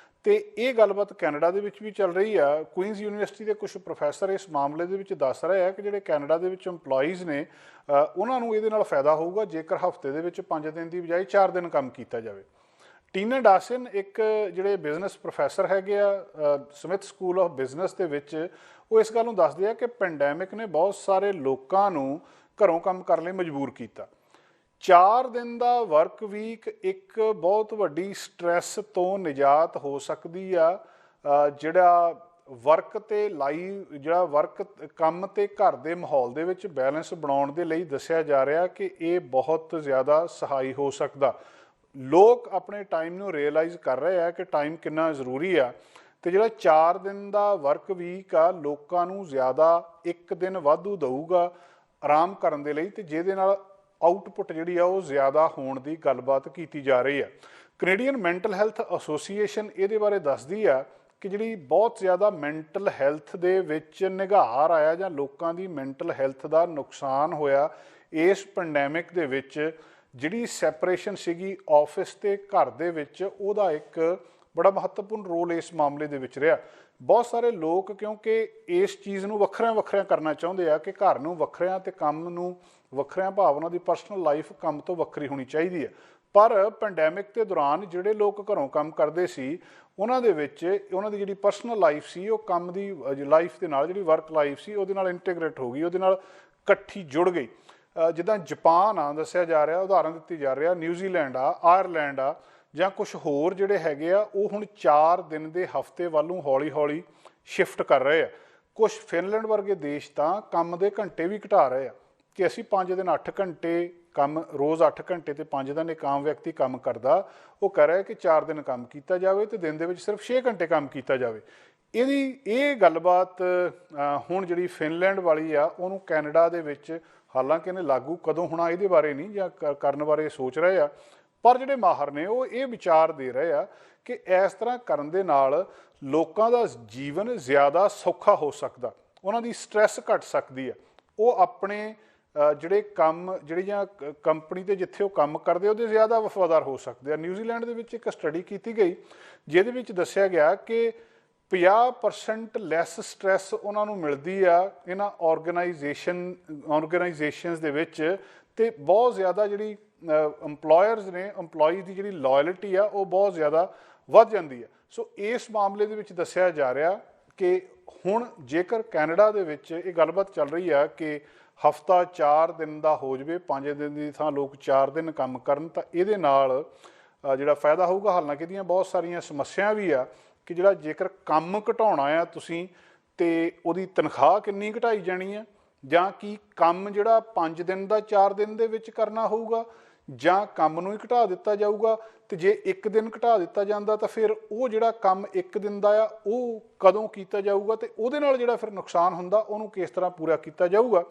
ਅਤੇ ਇਹ ਗੱਲਬਾਤ ਕੈਨੇਡਾ ਦੇ ਵਿੱਚ ਵੀ ਚੱਲ ਰਹੀ ਆ। ਕੁਈਨਜ਼ ਯੂਨੀਵਰਸਿਟੀ ਦੇ ਕੁਝ ਪ੍ਰੋਫੈਸਰ ਇਸ ਮਾਮਲੇ ਦੇ ਵਿੱਚ ਦੱਸ ਰਹੇ ਆ ਕਿ ਜਿਹੜੇ ਕੈਨੇਡਾ ਦੇ ਵਿੱਚ ਇੰਪਲੋਈਜ਼ ਨੇ, ਉਹਨਾਂ ਨੂੰ ਇਹਦੇ ਨਾਲ ਫਾਇਦਾ ਹੋਊਗਾ ਜੇਕਰ ਹਫ਼ਤੇ ਦੇ ਵਿੱਚ 5 ਦਿਨ ਦੀ ਬਜਾਏ 4 ਦਿਨ ਕੰਮ ਕੀਤਾ ਜਾਵੇ। ਟੀਨਾ ਡਾਸਨ ਇੱਕ ਜਿਹੜੇ ਬਿਜ਼ਨਸ ਪ੍ਰੋਫੈਸਰ ਹੈਗੇ ਆ ਸਮਿਥ ਸਕੂਲ ਆਫ ਬਿਜ਼ਨਸ ਦੇ ਵਿੱਚ, ਉਹ ਇਸ ਗੱਲ ਨੂੰ ਦੱਸਦੇ ਆ ਕਿ ਪੈਂਡੈਮਿਕ ਨੇ ਬਹੁਤ ਸਾਰੇ ਲੋਕਾਂ ਨੂੰ ਘਰੋਂ ਕੰਮ ਕਰਨ ਲਈ ਮਜਬੂਰ ਕੀਤਾ। 4 ਦਿਨ ਦਾ ਵਰਕ ਵੀਕ ਇੱਕ ਬਹੁਤ ਵੱਡੀ ਸਟ੍ਰੈਸ ਤੋਂ ਨਿਜਾਤ ਹੋ ਸਕਦੀ ਆ। ਜਿਹੜਾ ਵਰਕ ਤੇ ਲਾਈਵ ਜਿਹੜਾ ਵਰਕ ਕੰਮ ਤੇ ਘਰ ਦੇ ਮਾਹੌਲ ਦੇ ਵਿੱਚ ਬੈਲੈਂਸ ਬਣਾਉਣ ਦੇ ਲਈ ਦੱਸਿਆ ਜਾ ਰਿਹਾ ਕਿ ਇਹ ਬਹੁਤ ਜ਼ਿਆਦਾ ਸਹਾਈ ਹੋ ਸਕਦਾ। ਲੋਕ ਆਪਣੇ ਟਾਈਮ ਨੂੰ ਰਿਅਲਾਈਜ਼ ਕਰ ਰਹੇ ਆ ਕਿ ਟਾਈਮ ਕਿੰਨਾ ਜ਼ਰੂਰੀ ਆ, ਤੇ ਜਿਹੜਾ 4 ਦਿਨ ਦਾ ਵਰਕ ਵੀਕ ਆ ਲੋਕਾਂ ਨੂੰ ਜ਼ਿਆਦਾ ਇੱਕ ਦਿਨ ਵਾਧੂ ਦਊਗਾ ਆਰਾਮ ਕਰਨ ਦੇ ਲਈ, ਤੇ ਜਿਹਦੇ ਨਾਲ ਆਊਟਪੁੱਟ ਜਿਹੜੀ ਆ ਉਹ ਜ਼ਿਆਦਾ ਹੋਣ ਦੀ ਗੱਲਬਾਤ ਕੀਤੀ ਜਾ ਰਹੀ ਆ। ਕੈਨੇਡੀਅਨ ਮੈਂਟਲ ਹੈਲਥ ਐਸੋਸੀਏਸ਼ਨ ਇਹਦੇ ਬਾਰੇ ਦੱਸਦੀ ਆ ਕਿ ਜਿਹੜੀ ਬਹੁਤ ਜ਼ਿਆਦਾ ਮੈਂਟਲ ਹੈਲਥ ਦੇ ਵਿੱਚ ਨਿਘਾਰ ਆਇਆ ਜਾਂ ਲੋਕਾਂ ਦੀ ਮੈਂਟਲ ਹੈਲਥ ਦਾ ਨੁਕਸਾਨ ਹੋਇਆ ਇਸ ਪੈਂਡੈਮਿਕ ਦੇ ਵਿੱਚ, ਜਿਹੜੀ ਸੈਪਰੇਸ਼ਨ ਸੀਗੀ ਆਫਿਸ ਤੇ ਘਰ ਦੇ ਵਿੱਚ, ਉਹਦਾ ਇੱਕ ਬੜਾ ਮਹੱਤਵਪੂਰਨ ਰੋਲ ਇਸ ਮਾਮਲੇ ਦੇ ਵਿੱਚ ਰਿਹਾ। ਬਹੁਤ ਸਾਰੇ ਲੋਕ ਕਿਉਂਕਿ ਇਸ ਚੀਜ਼ ਨੂੰ ਵੱਖਰਿਆਂ ਵੱਖਰਿਆਂ ਕਰਨਾ ਚਾਹੁੰਦੇ ਆ ਕਿ ਘਰ ਨੂੰ ਵੱਖਰਿਆਂ ਤੇ ਕੰਮ ਨੂੰ ਵੱਖਰਿਆਂ, ਭਾਵਨਾ ਦੀ ਪਰਸਨਲ ਲਾਈਫ ਕੰਮ ਤੋਂ ਵੱਖਰੀ ਹੋਣੀ ਚਾਹੀਦੀ ਹੈ। ਪਰ ਪੈਂਡੈਮਿਕ ਦੇ ਦੌਰਾਨ ਜਿਹੜੇ ਲੋਕ ਘਰੋਂ ਕੰਮ ਕਰਦੇ ਸੀ ਉਹਨਾਂ ਦੇ ਵਿੱਚ ਉਹਨਾਂ ਦੀ ਜਿਹੜੀ ਪਰਸਨਲ ਲਾਈਫ ਸੀ ਉਹ ਕੰਮ ਦੀ ਲਾਈਫ ਦੇ ਨਾਲ, ਜਿਹੜੀ ਵਰਕ ਲਾਈਫ ਸੀ ਉਹਦੇ ਨਾਲ ਇੰਟੀਗ੍ਰੇਟ ਹੋ ਗਈ, ਉਹਦੇ ਨਾਲ ਇਕੱਠੀ ਜੁੜ ਗਈ। ਜਿੱਦਾਂ ਜਪਾਨ ਆ ਦੱਸਿਆ ਜਾ ਰਿਹਾ, ਉਦਾਹਰਨ ਦਿੱਤੀ ਜਾ ਰਿਹਾ, ਨਿਊਜ਼ੀਲੈਂਡ ਆ, ਆਇਰਲੈਂਡ ਆ, ਜਾਂ ਕੁਝ ਹੋਰ ਜਿਹੜੇ ਹੈਗੇ ਆ ਉਹ ਹੁਣ 4 ਦਿਨ ਦੇ ਹਫ਼ਤੇ ਵੱਲੋਂ ਹੌਲੀ ਹੌਲੀ ਸ਼ਿਫਟ ਕਰ ਰਹੇ ਆ। ਕੁਝ ਫਿਨਲੈਂਡ ਵਰਗੇ ਦੇਸ਼ ਤਾਂ ਕੰਮ ਦੇ ਘੰਟੇ ਵੀ ਘਟਾ ਰਹੇ ਆ ਕਿ ਅਸੀਂ 5 ਦਿਨ 8 ਘੰਟੇ ਕੰਮ, ਰੋਜ਼ 8 ਘੰਟੇ ਤੇ 5 ਦਿਨ ਇੱਕ ਆਮ ਵਿਅਕਤੀ ਕੰਮ ਕਰਦਾ, ਉਹ ਕਹਿ ਰਿਹਾ ਕਿ 4 ਦਿਨ ਕੰਮ ਕੀਤਾ ਜਾਵੇ ਤੇ ਦਿਨ ਦੇ ਵਿੱਚ ਸਿਰਫ 6 ਘੰਟੇ ਕੰਮ ਕੀਤਾ ਜਾਵੇ। ਇਹ ਗੱਲਬਾਤ ਹੁਣ ਜਿਹੜੀ ਫਿਨਲੈਂਡ ਵਾਲੀ ਆ ਉਹਨੂੰ ਕੈਨੇਡਾ ਦੇ ਵਿੱਚ, ਹਾਲਾਂਕਿ ਇਹਨੇ ਲਾਗੂ ਕਦੋਂ ਹੋਣਾ ਇਹਦੇ ਬਾਰੇ ਨਹੀਂ ਜਾਂ ਕਰਨ ਬਾਰੇ ਸੋਚ ਰਹੇ ਆ, ਪਰ ਜਿਹੜੇ ਮਾਹਰ ਨੇ ਉਹ ਇਹ ਵਿਚਾਰ ਦੇ ਰਹੇ ਆ ਕਿ ਇਸ ਤਰ੍ਹਾਂ ਕਰਨ ਦੇ ਨਾਲ ਲੋਕਾਂ ਦਾ ਜੀਵਨ ਜ਼ਿਆਦਾ ਸੌਖਾ ਹੋ ਸਕਦਾ, ਉਹਨਾਂ ਦੀ ਸਟ੍ਰੈਸ ਘਟ ਸਕਦੀ ਆ, ਉਹ ਆਪਣੇ ਜਿਹੜੇ ਕੰਮ, ਜਿਹੜੀਆਂ ਕੰਪਨੀ ਤੇ ਜਿੱਥੇ ਉਹ ਕੰਮ ਕਰਦੇ ਉਹਦੇ ਜ਼ਿਆਦਾ ਵਫਾਦਾਰ ਹੋ ਸਕਦੇ ਆ। ਨਿਊਜ਼ੀਲੈਂਡ ਦੇ ਵਿੱਚ ਇੱਕ ਸਟੱਡੀ ਕੀਤੀ ਗਈ ਜਿਹਦੇ ਵਿੱਚ ਦੱਸਿਆ ਗਿਆ ਕਿ 50% ਲੈਸ ਸਟ੍ਰੈਸ ਉਹਨਾਂ ਨੂੰ ਮਿਲਦੀ ਆ ਇਹਨਾਂ ਆਰਗੇਨਾਈਜੇਸ਼ਨਸ ਦੇ ਵਿੱਚ, ਤੇ ਬਹੁਤ ਜ਼ਿਆਦਾ ਜਿਹੜੀ ਇੰਪਲੋਇਰਸ ਨੇ, ਇੰਪਲੋਈ ਦੀ ਜਿਹੜੀ ਲਾਇਲਟੀ ਆ ਉਹ ਬਹੁਤ ਜ਼ਿਆਦਾ ਵੱਧ ਜਾਂਦੀ ਆ। ਸੋ ਇਸ ਮਾਮਲੇ ਦੇ ਵਿੱਚ ਦੱਸਿਆ ਜਾ ਰਿਹਾ ਕਿ ਹੁਣ ਜੇਕਰ ਕੈਨੇਡਾ ਦੇ ਵਿੱਚ ਇਹ ਗੱਲਬਾਤ ਚੱਲ ਰਹੀ ਆ ਕਿ ਹਫ਼ਤਾ 4 ਦਿਨ ਦਾ ਹੋ ਜਾਵੇ, 5 ਦਿਨ ਦੀ ਥਾਂ ਲੋਕ 4 ਦਿਨ ਕੰਮ ਕਰਨ, ਤਾਂ ਇਹਦੇ ਨਾਲ ਜਿਹੜਾ ਫਾਇਦਾ ਹੋਊਗਾ। ਹਾਲਾਂਕਿ ਇਹਦੀਆਂ ਬਹੁਤ ਸਾਰੀਆਂ ਸਮੱਸਿਆ ਵੀ ਆ ਕਿ ਜਿਹੜਾ ਜੇਕਰ ਕੰਮ ਘਟਾਉਣਾ ਆ ਤੁਸੀਂ, ਤੇ ਉਹਦੀ ਤਨਖਾਹ ਕਿੰਨੀ ਘਟਾਈ ਜਾਣੀ ਆ, ਜਾਂ ਕੀ ਕੰਮ ਜਿਹੜਾ 5 ਦਿਨ ਦਾ 4 ਦਿਨ ਦੇ ਵਿੱਚ ਕਰਨਾ ਹੋਊਗਾ, ਜਾਂ ਕੰਮ ਨੂੰ ਹੀ ਘਟਾ ਦਿੱਤਾ ਜਾਊਗਾ। ਤੇ ਜੇ 1 ਦਿਨ ਘਟਾ ਦਿੱਤਾ ਜਾਂਦਾ ਤਾਂ ਫਿਰ ਉਹ ਜਿਹੜਾ ਕੰਮ 1 ਦਿਨ ਦਾ ਆ ਉਹ ਕਦੋਂ ਕੀਤਾ ਜਾਊਗਾ, ਤੇ ਉਹਦੇ ਨਾਲ ਜਿਹੜਾ ਫਿਰ ਨੁਕਸਾਨ ਹੁੰਦਾ ਉਹਨੂੰ ਕਿਸ ਤਰ੍ਹਾਂ ਪੂਰਾ ਕੀਤਾ ਜਾਊਗਾ।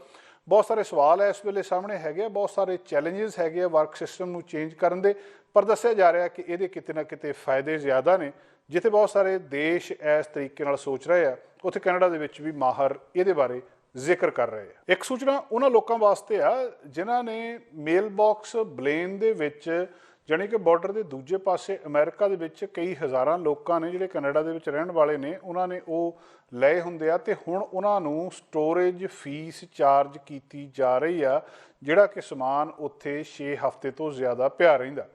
ਬਹੁਤ ਸਾਰੇ ਸਵਾਲ ਇਸ ਵੇਲੇ ਸਾਹਮਣੇ ਹੈਗੇ ਆ, ਬਹੁਤ ਸਾਰੇ ਚੈਲੰਜਸ ਹੈਗੇ ਆ ਵਰਕ ਸਿਸਟਮ ਨੂੰ ਚੇਂਜ ਕਰਨ ਦੇ, ਪਰ ਦੱਸਿਆ ਜਾ ਰਿਹਾ ਕਿ ਇਹਦੇ ਕਿਤੇ ਨਾ ਕਿਤੇ ਫਾਇਦੇ ਜ਼ਿਆਦਾ ਨੇ। ਜਿੱਥੇ ਬਹੁਤ ਸਾਰੇ ਦੇਸ਼ ਇਸ ਤਰੀਕੇ ਨਾਲ ਸੋਚ ਰਹੇ ਆ, ਉੱਥੇ ਕੈਨੇਡਾ ਦੇ ਵਿੱਚ ਵੀ ਮਾਹਰ ਇਹਦੇ ਬਾਰੇ ਜ਼ਿਕਰ ਕਰ ਰਹੇ ਆ। ਇੱਕ ਸੂਚਨਾ ਉਹਨਾਂ ਲੋਕਾਂ ਵਾਸਤੇ ਆ ਜਿਨ੍ਹਾਂ ਨੇ ਮੇਲ ਬਾਕਸ ਬਲੇਨ ਦੇ ਵਿੱਚ, ਜਾਣੀ ਕਿ ਬਾਰਡਰ ਦੇ ਦੂਜੇ ਪਾਸੇ ਅਮਰੀਕਾ ਦੇ ਵਿੱਚ ਕਈ ਹਜ਼ਾਰਾਂ ਲੋਕਾਂ ਨੇ ਜਿਹੜੇ ਕੈਨੇਡਾ ਦੇ ਵਿੱਚ ਰਹਿਣ ਵਾਲੇ ਨੇ, ਉਹਨਾਂ ਨੇ ਉਹ ਲਏ ਹੁੰਦੇ ਆ, ਤੇ ਹੁਣ ਉਹਨਾਂ ਨੂੰ ਸਟੋਰੇਜ ਫੀਸ ਚਾਰਜ ਕੀਤੀ ਜਾ ਰਹੀ ਆ, ਜਿਹੜਾ ਕਿ ਸਮਾਨ ਉੱਥੇ 6 ਹਫ਼ਤੇ ਤੋਂ ਜ਼ਿਆਦਾ ਪਿਆ ਰਹਿੰਦਾ।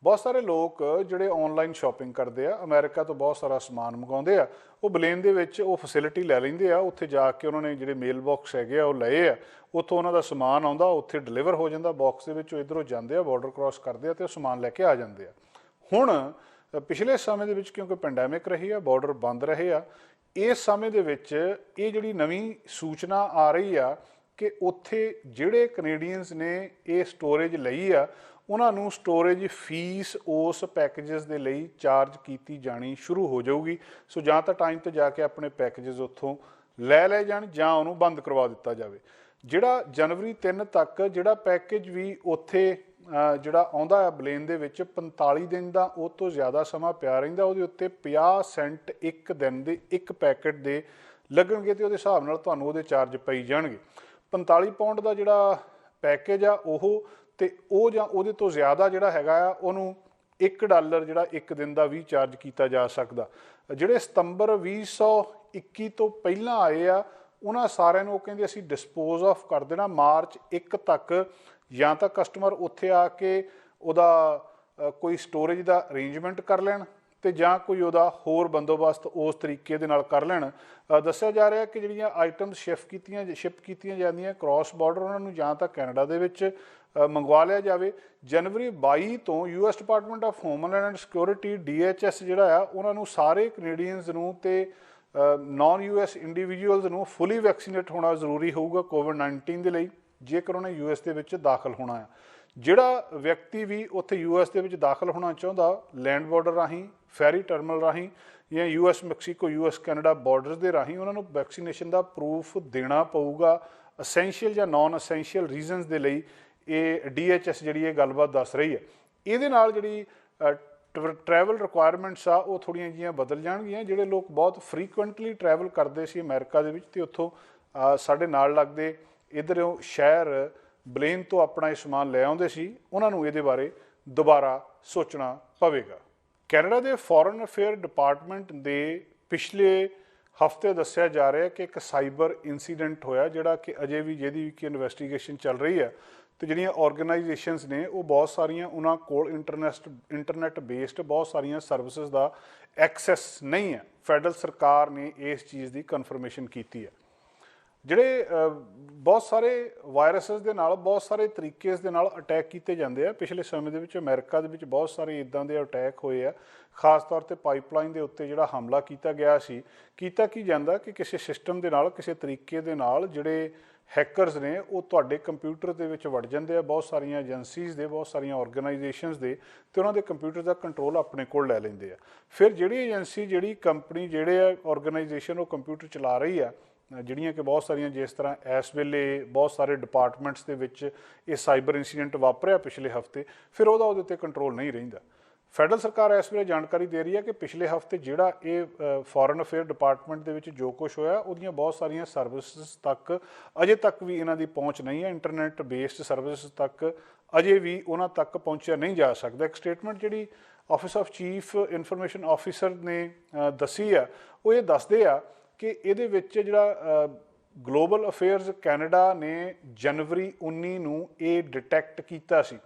ਬਹੁਤ ਸਾਰੇ ਲੋਕ ਜਿਹੜੇ ਆਨਲਾਈਨ ਸ਼ਾਪਿੰਗ ਕਰਦੇ ਆ, ਅਮਰੀਕਾ ਤੋਂ ਬਹੁਤ ਸਾਰਾ ਸਮਾਨ ਮੰਗਾਉਂਦੇ ਆ, ਉਹ ਬਲੇਨ ਦੇ ਵਿੱਚ ਉਹ ਫੈਸਿਲਿਟੀ ਲੈ ਲੈਂਦੇ ਆ, ਉੱਥੇ ਜਾ ਕੇ ਉਹਨਾਂ ਨੇ ਜਿਹੜੇ ਮੇਲ ਬਾਕਸ ਹੈਗੇ ਆ ਉਹ ਲਏ ਆ, ਉੱਥੋਂ ਉਹਨਾਂ ਦਾ ਸਮਾਨ ਆਉਂਦਾ, ਉੱਥੇ ਡਿਲੀਵਰ ਹੋ ਜਾਂਦਾ ਬਾਕਸ ਦੇ ਵਿੱਚ, ਉਹ ਇੱਧਰੋਂ ਜਾਂਦੇ ਆ, ਬਾਰਡਰ ਕ੍ਰਾਸ ਕਰਦੇ ਆ ਤੇ ਉਹ ਸਮਾਨ ਲੈ ਕੇ ਆ ਜਾਂਦੇ ਆ। ਹੁਣ ਪਿਛਲੇ ਸਮੇਂ ਦੇ ਵਿੱਚ ਕਿਉਂਕਿ ਪੈਂਡੈਮਿਕ ਰਹੀ ਆ, ਬਾਰਡਰ ਬੰਦ ਰਹੇ ਆ, ਇਸ ਸਮੇਂ ਦੇ ਵਿੱਚ ਇਹ ਜਿਹੜੀ ਨਵੀਂ ਸੂਚਨਾ ਆ ਰਹੀ ਆ ਕਿ ਉੱਥੇ ਜਿਹੜੇ ਕੈਨੇਡੀਅਨਸ ਨੇ ਇਹ ਸਟੋਰੇਜ ਲਈ ਆ, ਉਹਨਾਂ ਨੂੰ ਸਟੋਰੇਜ ਫੀਸ ਉਸ ਪੈਕੇਜਸ ਦੇ ਲਈ ਚਾਰਜ ਕੀਤੀ ਜਾਣੀ ਸ਼ੁਰੂ ਹੋ ਜਾਊਗੀ। ਸੋ ਜਾਂ ਤਾਂ ਟਾਈਮ 'ਤੇ ਜਾ ਕੇ ਆਪਣੇ ਪੈਕੇਜਸ ਉੱਥੋਂ ਲੈ ਜਾਣ, ਜਾਂ ਉਹਨੂੰ ਬੰਦ ਕਰਵਾ ਦਿੱਤਾ ਜਾਵੇ। ਜਿਹੜਾ ਜਨਵਰੀ 3 ਤੱਕ ਜਿਹੜਾ ਪੈਕੇਜ ਵੀ ਉੱਥੇ ਜਿਹੜਾ ਆਉਂਦਾ ਹੈ ਬਲੇਨ ਦੇ ਵਿੱਚ 45 ਦਿਨ ਦਾ ਉਹ ਤੋਂ ਜ਼ਿਆਦਾ ਸਮਾਂ ਪਿਆ ਰਹਿੰਦਾ, ਉਹਦੇ ਉੱਤੇ 50 ਸੈਂਟ ਇੱਕ ਦਿਨ ਦੇ ਇੱਕ ਪੈਕੇਟ ਦੇ ਲੱਗਣਗੇ, ਤੇ ਉਹਦੇ ਹਿਸਾਬ ਨਾਲ ਤੁਹਾਨੂੰ ਉਹਦੇ ਚਾਰਜ ਪਈ ਜਾਣਗੇ। 45 ਪਾਉਂਡ ਦਾ ਜਿਹੜਾ ਪੈਕੇਜ ਆ ਉਹ, ਤੇ ਉਹ ਜਾਂ ਉਹਦੇ ਤੋਂ ਜ਼ਿਆਦਾ ਜਿਹੜਾ ਹੈਗਾ ਆ ਉਹਨੂੰ $1 ਜਿਹੜਾ ਇੱਕ ਦਿਨ ਦਾ ਵੀ ਚਾਰਜ ਕੀਤਾ ਜਾ ਸਕਦਾ। ਜਿਹੜੇ ਸਤੰਬਰ 2021 ਤੋਂ ਪਹਿਲਾਂ ਆਏ ਆ ਉਹਨਾਂ ਸਾਰਿਆਂ ਨੂੰ ਉਹ ਕਹਿੰਦੇ ਅਸੀਂ ਡਿਸਪੋਜ਼ ਆਫ ਕਰ ਦੇਣਾ ਮਾਰਚ 1 ਤੱਕ, ਜਾਂ ਤਾਂ ਕਸਟਮਰ ਉੱਥੇ ਆ ਕੇ ਉਹਦਾ ਕੋਈ ਸਟੋਰੇਜ ਦਾ ਅਰੇਂਜਮੈਂਟ ਕਰ ਲੈਣ ਤੇ ਜਾਂ ਕੋਈ ਉਹਦਾ ਹੋਰ ਬੰਦੋਬਸਤ ਉਸ ਤਰੀਕੇ ਦੇ ਨਾਲ ਕਰ ਲੈਣ। ਦੱਸਿਆ ਜਾ ਰਿਹਾ ਕਿ ਜਿਹੜੀਆਂ ਆਈਟਮਸ ਸ਼ਿਪ ਕੀਤੀਆਂ ਜਾਂਦੀਆਂ ਕ੍ਰਾਸ ਬਾਰਡਰ, ਉਹਨਾਂ ਨੂੰ ਜਾਂ ਤਾਂ ਕੈਨੇਡਾ ਦੇ ਵਿੱਚ ਮੰਗਵਾ ਲਿਆ ਜਾਵੇ। ਜਨਵਰੀ 22 ਤੋਂ US department of homeland and security DHS ਜਿਹੜਾ ਆ ਉਹਨਾਂ ਨੂੰ ਸਾਰੇ ਕੈਨੇਡੀਅਨਸ ਨੂੰ ਤੇ ਨਾਨ US ਇੰਡੀਵਿਜੂਅਲਸ ਨੂੰ ਫੁੱਲੀ ਵੈਕਸੀਨੇਟ ਹੋਣਾ ਜ਼ਰੂਰੀ ਹੋਊਗਾ COVID-19 ਦੇ ਲਈ, ਜੇਕਰ ਉਹਨੇ US ਦੇ ਵਿੱਚ ਦਾਖਲ ਹੋਣਾ ਆ। ਜਿਹੜਾ ਵਿਅਕਤੀ ਵੀ ਉੱਥੇ US ਦੇ ਵਿੱਚ ਦਾਖਲ ਹੋਣਾ ਚਾਹੁੰਦਾ, ਲੈਂਡ ਬਾਰਡਰ ਰਾਹੀਂ, ਫੈਰੀ ਟਰਮੀਨਲ ਰਾਹੀਂ ਜਾਂ US Mexico US Canada borders ਦੇ ਰਾਹੀਂ, ਉਹਨਾਂ ਨੂੰ ਵੈਕਸੀਨੇਸ਼ਨ ਦਾ ਪ੍ਰੂਫ ਦੇਣਾ ਪਊਗਾ। ਅਸੈਂਸ਼ੀਅਲ ਜਾਂ ਨਾਨ ਅਸੈਂਸ਼ੀਅਲ ਰੀਜ਼ਨਸ ਦੇ ਲਈ ਇਹ DHS ਜਿਹੜੀ ਇਹ ਗੱਲਬਾਤ ਦੱਸ ਰਹੀ ਹੈ। ਇਹਦੇ ਨਾਲ ਜਿਹੜੀ ਟਰੈਵਲ ਰਿਕੁਆਇਰਮੈਂਟਸ ਆ ਉਹ ਥੋੜ੍ਹੀਆਂ ਜਿਹੀਆਂ ਬਦਲ ਜਾਣਗੀਆਂ। ਜਿਹੜੇ ਲੋਕ ਬਹੁਤ ਫਰੀਕੁਐਂਟਲੀ ਟਰੈਵਲ ਕਰਦੇ ਸੀ ਅਮਰੀਕਾ ਦੇ ਵਿੱਚ ਤੇ ਉੱਥੋਂ ਸਾਡੇ ਨਾਲ ਲੱਗਦੇ ਇੱਧਰੋਂ ਸ਼ਹਿਰ ਬਲੇਨ ਤੋਂ ਆਪਣਾ ਇਹ ਸਮਾਨ ਲੈ ਆਉਂਦੇ ਸੀ, ਉਹਨਾਂ ਨੂੰ ਇਹਦੇ ਬਾਰੇ ਦੁਬਾਰਾ ਸੋਚਣਾ ਪਵੇਗਾ। ਕੈਨੇਡਾ ਦੇ ਫੋਰਨ ਅਫੇਅਰ ਡਿਪਾਰਟਮੈਂਟ ਦੇ ਪਿਛਲੇ ਹਫ਼ਤੇ ਦੱਸਿਆ ਜਾ ਰਿਹਾ ਕਿ ਇੱਕ ਸਾਈਬਰ ਇਨਸੀਡੈਂਟ ਹੋਇਆ, ਜਿਹੜਾ ਕਿ ਅਜੇ ਵੀ ਜਿਹਦੀ ਕਿ ਇਨਵੈਸਟੀਗੇਸ਼ਨ ਚੱਲ ਰਹੀ ਹੈ। ਤੇ ਜਿਹੜੀਆਂ ਆਰਗੇਨਾਈਜੇਸ਼ਨਸ ਨੇ ਉਹ ਬਹੁਤ ਸਾਰੀਆਂ ਉਹਨਾਂ ਕੋਲ ਇੰਟਰਨੈਟ ਬੇਸਡ ਬਹੁਤ ਸਾਰੀਆਂ ਸਰਵਿਸਿਜ਼ ਦਾ ਐਕਸੈਸ ਨਹੀਂ ਹੈ। ਫੈਡਰਲ ਸਰਕਾਰ ਨੇ ਇਸ ਚੀਜ਼ ਦੀ ਕਨਫਰਮੇਸ਼ਨ ਕੀਤੀ ਹੈ। ਜਿਹੜੇ ਬਹੁਤ ਸਾਰੇ ਵਾਇਰਸਿਸ ਦੇ ਨਾਲ, ਬਹੁਤ ਸਾਰੇ ਤਰੀਕੇ ਇਸ ਦੇ ਨਾਲ ਅਟੈਕ ਕੀਤੇ ਜਾਂਦੇ ਆ। ਪਿਛਲੇ ਸਮੇਂ ਦੇ ਵਿੱਚ ਅਮਰੀਕਾ ਦੇ ਵਿੱਚ ਬਹੁਤ ਸਾਰੇ ਇੱਦਾਂ ਦੇ ਅਟੈਕ ਹੋਏ ਆ। ਖਾਸ ਤੌਰ 'ਤੇ ਪਾਈਪਲਾਈਨ ਦੇ ਉੱਤੇ ਜਿਹੜਾ ਹਮਲਾ ਕੀਤਾ ਗਿਆ ਸੀ, ਕੀਤਾ ਕੀ ਜਾਂਦਾ ਕਿ ਕਿਸੇ ਸਿਸਟਮ ਦੇ ਨਾਲ, ਕਿਸੇ ਤਰੀਕੇ ਦੇ ਨਾਲ ਜਿਹੜੇ ਹੈਕਰਸ ਨੇ ਉਹ ਤੁਹਾਡੇ ਕੰਪਿਊਟਰ ਦੇ ਵਿੱਚ ਵੜ ਜਾਂਦੇ ਆ, ਬਹੁਤ ਸਾਰੀਆਂ ਏਜੰਸੀਜ਼ ਦੇ, ਬਹੁਤ ਸਾਰੀਆਂ ਆਰਗੇਨਾਈਜੇਸ਼ਨਸ ਦੇ, ਤੇ ਉਹਨਾਂ ਦੇ ਕੰਪਿਊਟਰ ਦਾ ਕੰਟਰੋਲ ਆਪਣੇ ਕੋਲ ਲੈ ਲੈਂਦੇ ਆ। ਫਿਰ ਜਿਹੜੀ ਏਜੰਸੀ, ਜਿਹੜੀ ਕੰਪਨੀ, ਜਿਹੜੇ ਆ ਆਰਗੇਨਾਈਜੇਸ਼ਨ ਉਹ ਕੰਪਿਊਟਰ ਚਲਾ ਰਹੀ ਆ, ਜਿਹੜੀਆਂ ਕਿ ਬਹੁਤ ਸਾਰੀਆਂ, ਜਿਸ ਤਰ੍ਹਾਂ ਇਸ ਵੇਲੇ ਬਹੁਤ ਸਾਰੇ ਡਿਪਾਰਟਮੈਂਟਸ ਦੇ ਵਿੱਚ ਇਹ ਸਾਈਬਰ ਇਨਸੀਡੈਂਟ ਵਾਪਰਿਆ ਪਿਛਲੇ ਹਫ਼ਤੇ, ਫਿਰ ਉਹਦੇ ਉੱਤੇ ਕੰਟਰੋਲ ਨਹੀਂ ਰਹਿੰਦਾ। ਫੈਡਰਲ ਸਰਕਾਰ ਇਸ ਵੇਲੇ ਜਾਣਕਾਰੀ ਦੇ ਰਹੀ ਹੈ ਕਿ ਪਿਛਲੇ ਹਫ਼ਤੇ ਜਿਹੜਾ ਇਹ ਫੋਰਨ ਅਫੇਅਰ ਡਿਪਾਰਟਮੈਂਟ ਦੇ ਵਿੱਚ ਜੋ ਕੁਛ ਹੋਇਆ, ਉਹਦੀਆਂ ਬਹੁਤ ਸਾਰੀਆਂ ਸਰਵਿਸਿਜ਼ ਤੱਕ ਅਜੇ ਤੱਕ ਵੀ ਇਹਨਾਂ ਦੀ ਪਹੁੰਚ ਨਹੀਂ ਹੈ। ਇੰਟਰਨੈਟ ਬੇਸਡ ਸਰਵਿਸਿਜ਼ ਤੱਕ ਅਜੇ ਵੀ ਉਹਨਾਂ ਤੱਕ ਪਹੁੰਚਿਆ ਨਹੀਂ ਜਾ ਸਕਦਾ। ਇੱਕ ਸਟੇਟਮੈਂਟ ਜਿਹੜੀ office of chief information officer ਨੇ ਦੱਸੀ ਆ, ਉਹ ਇਹ ਦੱਸਦੇ ਆ ਕਿ ਇਹਦੇ ਵਿੱਚ ਜਿਹੜਾ ਗਲੋਬਲ ਅਫੇਅਰਸ ਕੈਨੇਡਾ ਨੇ ਜਨਵਰੀ 19 ਨੂੰ ਇਹ ਡਿਟੈਕਟ ਕੀਤਾ ਸੀ।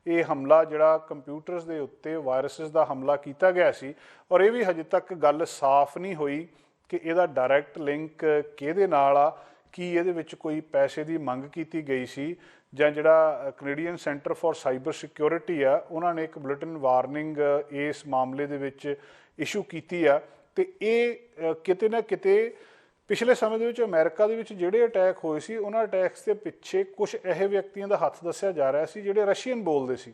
ਇਹ ਹਮਲਾ ਜਿਹੜਾ ਕੰਪਿਊਟਰਸ ਦੇ ਉੱਤੇ ਵਾਇਰਸਿਸ ਦਾ ਹਮਲਾ ਕੀਤਾ ਗਿਆ ਸੀ, ਔਰ ਇਹ ਵੀ ਹਜੇ ਤੱਕ ਗੱਲ ਸਾਫ਼ ਨਹੀਂ ਹੋਈ ਕਿ ਇਹਦਾ ਡਾਇਰੈਕਟ ਲਿੰਕ ਕਿਹਦੇ ਨਾਲ ਆ। ਕੀ ਇਹਦੇ ਵਿੱਚ ਕੋਈ ਪੈਸੇ ਦੀ ਮੰਗ ਕੀਤੀ ਗਈ ਸੀ, ਜਾਂ ਜਿਹੜਾ Canadian centre for cyber security ਆ, ਉਹਨਾਂ ਨੇ ਇੱਕ ਬੁਲੇਟਿਨ ਵਾਰਨਿੰਗ ਇਸ ਮਾਮਲੇ ਦੇ ਵਿੱਚ ਇਸ਼ੂ ਕੀਤੀ ਆ। ਤੇ ਇਹ ਕਿਤੇ ਨਾ ਕਿਤੇ ਪਿਛਲੇ ਸਮੇਂ ਦੇ ਵਿੱਚ ਅਮਰੀਕਾ ਦੇ ਵਿੱਚ ਜਿਹੜੇ ਅਟੈਕ ਹੋਏ ਸੀ, ਉਹਨਾਂ ਅਟੈਕਸ ਦੇ ਪਿੱਛੇ ਕੁਝ ਇਹੋ ਵਿਅਕਤੀਆਂ ਦਾ ਹੱਥ ਦੱਸਿਆ ਜਾ ਰਿਹਾ ਸੀ ਜਿਹੜੇ ਰਸ਼ੀਅਨ ਬੋਲਦੇ ਸੀ,